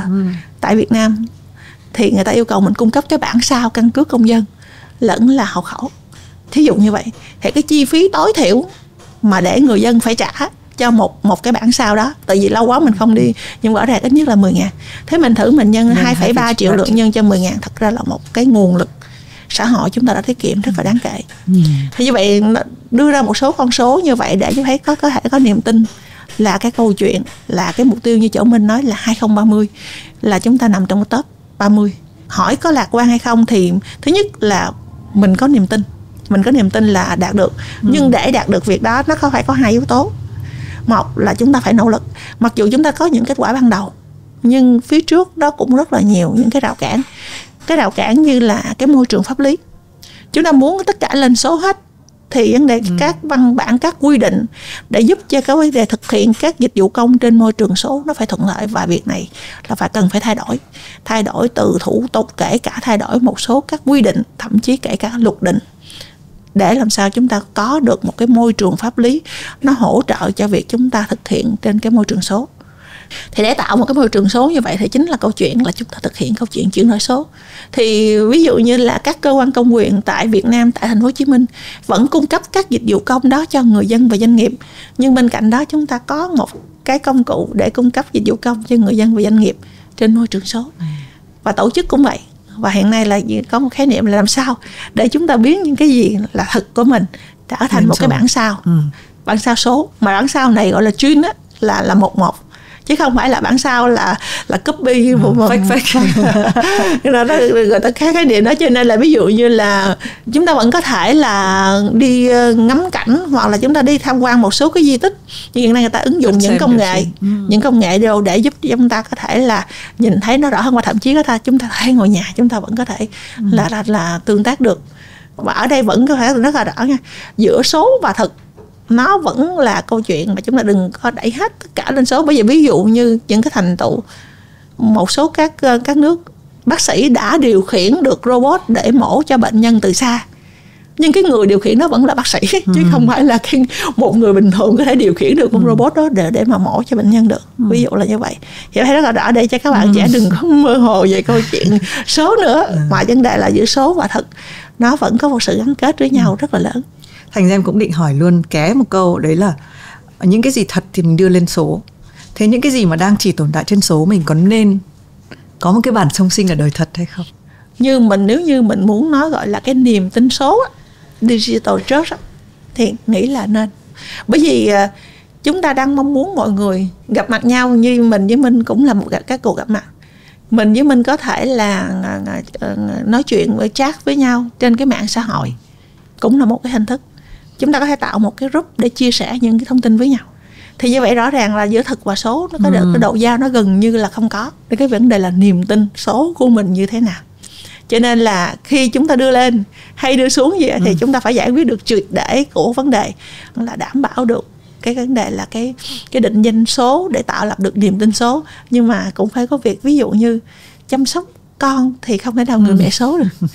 tại Việt Nam thì người ta yêu cầu mình cung cấp cái bản sao căn cước công dân lẫn là hộ khẩu. Thí dụ như vậy thì cái chi phí tối thiểu mà để người dân phải trả cho một cái bản sao đó, tại vì lâu quá mình không đi, nhưng rõ ràng ít nhất là 10.000. Thế mình thử mình nhân 2,3 triệu lượng nhân cho 10.000, thật ra là một cái nguồn lực xã hội chúng ta đã tiết kiệm rất là đáng kể. Thì như vậy đưa ra một số con số như vậy để chúng thấy có thể có niềm tin là cái câu chuyện là cái mục tiêu như chỗ mình nói là 2030 là chúng ta nằm trong cái top 30. Hỏi có lạc quan hay không thì thứ nhất là mình có niềm tin là đạt được. Nhưng để đạt được việc đó nó phải có 2 yếu tố. Một là chúng ta phải nỗ lực. Mặc dù chúng ta có những kết quả ban đầu, nhưng phía trước đó cũng rất là nhiều những cái rào cản. Cái rào cản như là cái môi trường pháp lý. chúng ta muốn tất cả lên số hết, thì vấn đề các văn bản, các quy định để giúp cho cái vấn đề thực hiện các dịch vụ công trên môi trường số nó phải thuận lợi. Và việc này là cần phải thay đổi từ thủ tục, kể cả thay đổi một số các quy định, thậm chí kể cả luật định, để làm sao chúng ta có được một cái môi trường pháp lý nó hỗ trợ cho việc chúng ta thực hiện trên cái môi trường số. Thì để tạo một cái môi trường số như vậy thì chính là câu chuyện là chúng ta thực hiện câu chuyện chuyển đổi số. Thì ví dụ như là các cơ quan công quyền tại Việt Nam, tại thành phố Hồ Chí Minh vẫn cung cấp các dịch vụ công đó cho người dân và doanh nghiệp, nhưng bên cạnh đó chúng ta có một cái công cụ để cung cấp dịch vụ công cho người dân và doanh nghiệp trên môi trường số. Và tổ chức cũng vậy. Và hiện nay là có một khái niệm là làm sao để chúng ta biến những cái gì là thực của mình trở thành một cái bản sao, bản sao số. Mà bản sao này gọi là chuyên á, là 11, chứ không phải là bản sao là copy fake. Nó người ta khác khái niệm đó. Cho nên là ví dụ như là chúng ta vẫn có thể là đi ngắm cảnh, hoặc là chúng ta đi tham quan một số cái di tích, nhưng hiện nay người ta ứng dụng những công nghệ đều để giúp chúng ta có thể là nhìn thấy nó rõ hơn, và thậm chí chúng ta thấy ngồi nhà chúng ta vẫn có thể là tương tác được. Và ở đây vẫn có thể rất là rõ nha, giữa số và thực nó vẫn là câu chuyện mà chúng ta đừng có đẩy hết tất cả lên số. Bây giờ ví dụ như những cái thành tựu một số các nước, bác sĩ đã điều khiển được robot để mổ cho bệnh nhân từ xa, nhưng cái người điều khiển nó vẫn là bác sĩ, chứ không phải là một người bình thường có thể điều khiển được con robot đó để mà mổ cho bệnh nhân được. Ví dụ là như vậy. Thì thấy rất là rõ để cho các bạn trẻ đừng có mơ hồ về câu chuyện số nữa, mà vấn đề là giữa số và thực nó vẫn có một sự gắn kết với nhau rất là lớn. Thành ra em cũng định hỏi luôn ké một câu, đấy là những cái gì thật thì mình đưa lên số, thế những cái gì mà đang chỉ tồn tại trên số mình có nên có một cái bản song sinh ở đời thật hay không? Nếu như mình muốn nói gọi là cái niềm tin số á, digital trust á, thì nghĩ là nên. Bởi vì chúng ta đang mong muốn mọi người gặp mặt nhau, như mình với Minh cũng là một cái cuộc gặp mặt. Mình với Minh có thể là nói chuyện với chat với nhau trên cái mạng xã hội, cũng là một cái hình thức. Chúng ta có thể tạo một cái group để chia sẻ những cái thông tin với nhau. Thì như vậy rõ ràng là giữa thực và số nó có được cái độ giao nó gần như là không có. Thì cái vấn đề là niềm tin số của mình như thế nào. Cho nên là khi chúng ta đưa lên hay đưa xuống gì thì chúng ta phải giải quyết được triệt để của vấn đề, là đảm bảo được cái vấn đề là cái định danh số để tạo lập được niềm tin số. Nhưng mà cũng phải có việc ví dụ như chăm sóc con thì không thể nào người mẹ số được.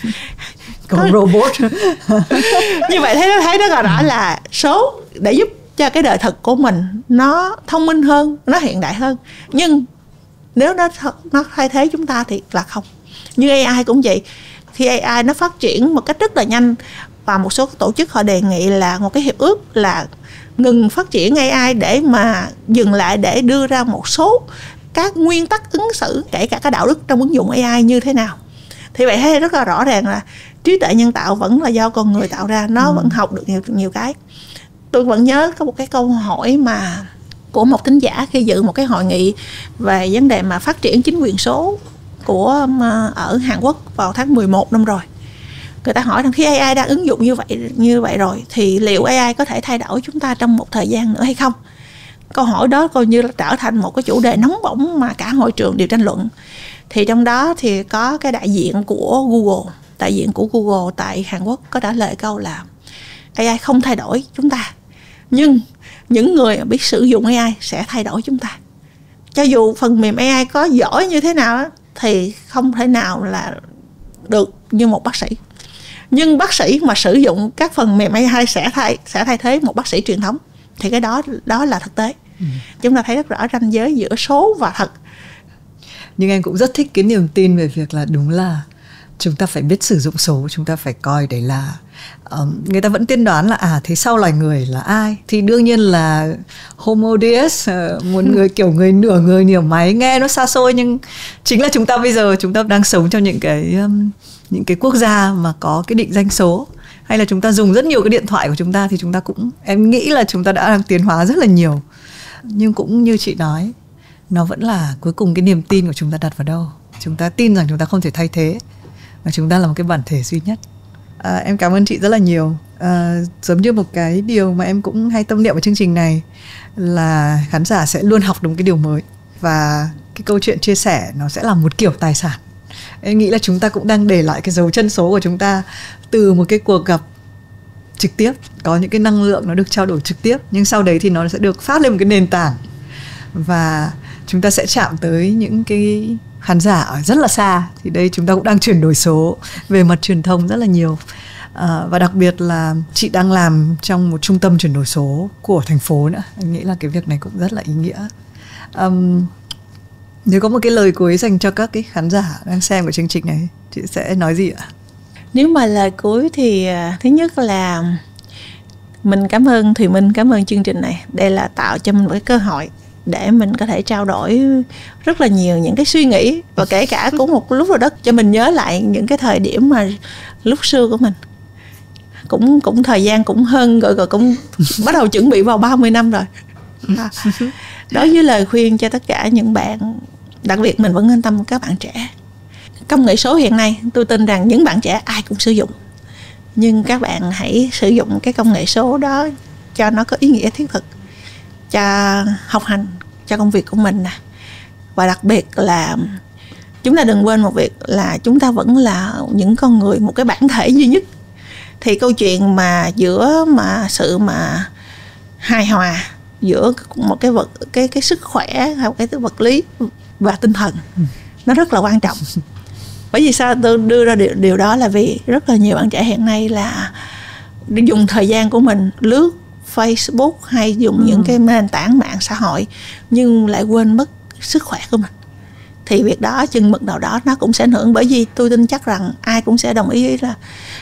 Còn robot. Như vậy thấy rất là rõ là số để giúp cho cái đời thực của mình nó thông minh hơn, nó hiện đại hơn. Nhưng nếu nó thay thế chúng ta thì là không. Như AI cũng vậy. Khi AI nó phát triển một cách rất là nhanh, và một số tổ chức họ đề nghị là một cái hiệp ước là ngừng phát triển AI để mà dừng lại, để đưa ra một số các nguyên tắc ứng xử, kể cả cái đạo đức trong ứng dụng AI như thế nào. Thì vậy thấy rất là rõ ràng là trí tuệ nhân tạo vẫn là do con người tạo ra, nó vẫn học được nhiều cái. Tôi vẫn nhớ có một cái câu hỏi mà của một thính giả khi dự một cái hội nghị về vấn đề mà phát triển chính quyền số ở Hàn Quốc vào tháng 11 năm rồi. Người ta hỏi rằng khi AI đang ứng dụng như vậy rồi thì liệu AI có thể thay đổi chúng ta trong một thời gian nữa hay không? Câu hỏi đó coi như là trở thành một cái chủ đề nóng bỏng mà cả hội trường đều tranh luận. Thì trong đó thì có cái đại diện của Google tại Hàn Quốc có trả lời câu là AI không thay đổi chúng ta, nhưng những người biết sử dụng AI sẽ thay đổi chúng ta. Cho dù phần mềm AI có giỏi như thế nào thì không thể nào là được như một bác sĩ. Nhưng bác sĩ mà sử dụng các phần mềm AI sẽ thay thế một bác sĩ truyền thống. Thì cái đó là thực tế. Chúng ta thấy rất rõ ranh giới giữa số và thật. Nhưng em cũng rất thích cái niềm tin về việc là đúng là chúng ta phải biết sử dụng số, chúng ta phải coi đấy là người ta vẫn tiên đoán là thế sau loài người là ai, thì đương nhiên là Homo Deus, một người kiểu người nửa người nửa máy, nghe nó xa xôi, nhưng chính là chúng ta bây giờ chúng ta đang sống trong những cái quốc gia mà có cái định danh số, hay là chúng ta dùng rất nhiều cái điện thoại của chúng ta, thì chúng ta cũng, em nghĩ là chúng ta đã đang tiến hóa rất là nhiều. Nhưng cũng như chị nói, nó vẫn là cuối cùng cái niềm tin của chúng ta đặt vào đâu. Chúng ta tin rằng chúng ta không thể thay thế, và chúng ta là một cái bản thể duy nhất. Em cảm ơn chị rất là nhiều. Giống như một cái điều mà em cũng hay tâm niệm ở chương trình này là khán giả sẽ luôn học được một cái điều mới, và cái câu chuyện chia sẻ nó sẽ là một kiểu tài sản Em nghĩ là chúng ta cũng đang để lại cái dấu chân số của chúng ta từ một cái cuộc gặp trực tiếp, có những cái năng lượng nó được trao đổi trực tiếp, nhưng sau đấy thì nó sẽ được phát lên một cái nền tảng và chúng ta sẽ chạm tới những cái khán giả ở rất là xa. Thì đây chúng ta cũng đang chuyển đổi số về mặt truyền thông rất là nhiều. Và đặc biệt là chị đang làm trong một trung tâm chuyển đổi số của thành phố nữa. Em nghĩ là cái việc này cũng rất là ý nghĩa. Nếu có một cái lời cuối dành cho các cái khán giả đang xem của chương trình này, chị sẽ nói gì ạ? Nếu mà lời cuối thì thứ nhất là mình cảm ơn Thùy Minh, cảm ơn chương trình này. Đây là tạo cho mình một cái cơ hội để mình có thể trao đổi rất là nhiều những cái suy nghĩ, và kể cả cũng một lúc rồi đó cho mình nhớ lại những cái thời điểm mà lúc xưa của mình. Cũng thời gian cũng hơn rồi cũng bắt đầu chuẩn bị vào 30 năm rồi. Đối với lời khuyên cho tất cả những bạn, đặc biệt mình vẫn quan tâm các bạn trẻ. Công nghệ số hiện nay tôi tin rằng những bạn trẻ ai cũng sử dụng, nhưng các bạn hãy sử dụng cái công nghệ số đó cho nó có ý nghĩa thiết thực, cho học hành, cho công việc của mình nè. Và đặc biệt là chúng ta đừng quên một việc là chúng ta vẫn là những con người, một cái bản thể duy nhất. Thì câu chuyện mà giữa mà sự mà hài hòa giữa một cái sức khỏe hay cái vật lý và tinh thần nó rất là quan trọng. Bởi vì sao tôi đưa ra điều đó là vì rất là nhiều bạn trẻ hiện nay là dùng thời gian của mình lướt Facebook hay dùng những cái nền tảng mạng xã hội nhưng lại quên mất sức khỏe của mình. Thì việc đó chừng mực nào đó nó cũng sẽ ảnh hưởng, bởi vì tôi tin chắc rằng ai cũng sẽ đồng ý là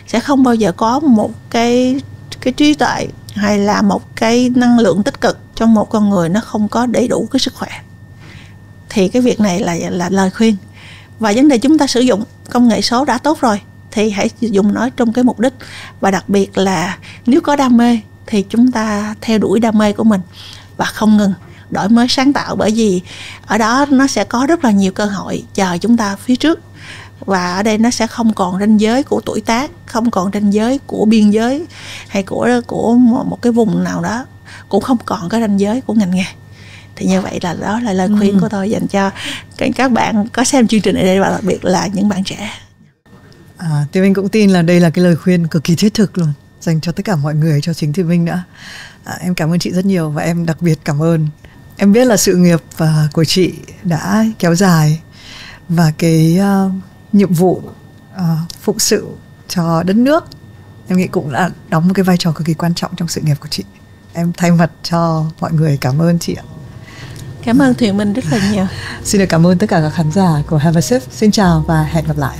sẽ không bao giờ có một cái trí tuệ hay là một cái năng lượng tích cực trong một con người nó không có đầy đủ cái sức khỏe. Thì cái việc này là lời khuyên. Và vấn đề chúng ta sử dụng công nghệ số đã tốt rồi thì hãy dùng nó trong cái mục đích. Và đặc biệt là nếu có đam mê thì chúng ta theo đuổi đam mê của mình và không ngừng đổi mới sáng tạo, bởi vì ở đó nó sẽ có rất là nhiều cơ hội chờ chúng ta phía trước. Và ở đây nó sẽ không còn ranh giới của tuổi tác, không còn ranh giới của biên giới hay của một cái vùng nào đó, cũng không còn cái ranh giới của ngành nghề. Thì như vậy là đó là lời khuyên của tôi dành cho các bạn có xem chương trình ở đây, và đặc biệt là những bạn trẻ. Thì mình cũng tin là đây là cái lời khuyên cực kỳ thiết thực luôn, dành cho tất cả mọi người, cho chính Thùy Minh nữa. Em cảm ơn chị rất nhiều, và em đặc biệt cảm ơn. Em biết là sự nghiệp của chị đã kéo dài, và cái nhiệm vụ phụng sự cho đất nước em nghĩ cũng đã đóng một cái vai trò cực kỳ quan trọng trong sự nghiệp của chị. Em thay mặt cho mọi người cảm ơn chị ạ. Cảm ơn Thùy Minh rất là nhiều. Xin được cảm ơn tất cả các khán giả của Have a Sip. Xin chào và hẹn gặp lại.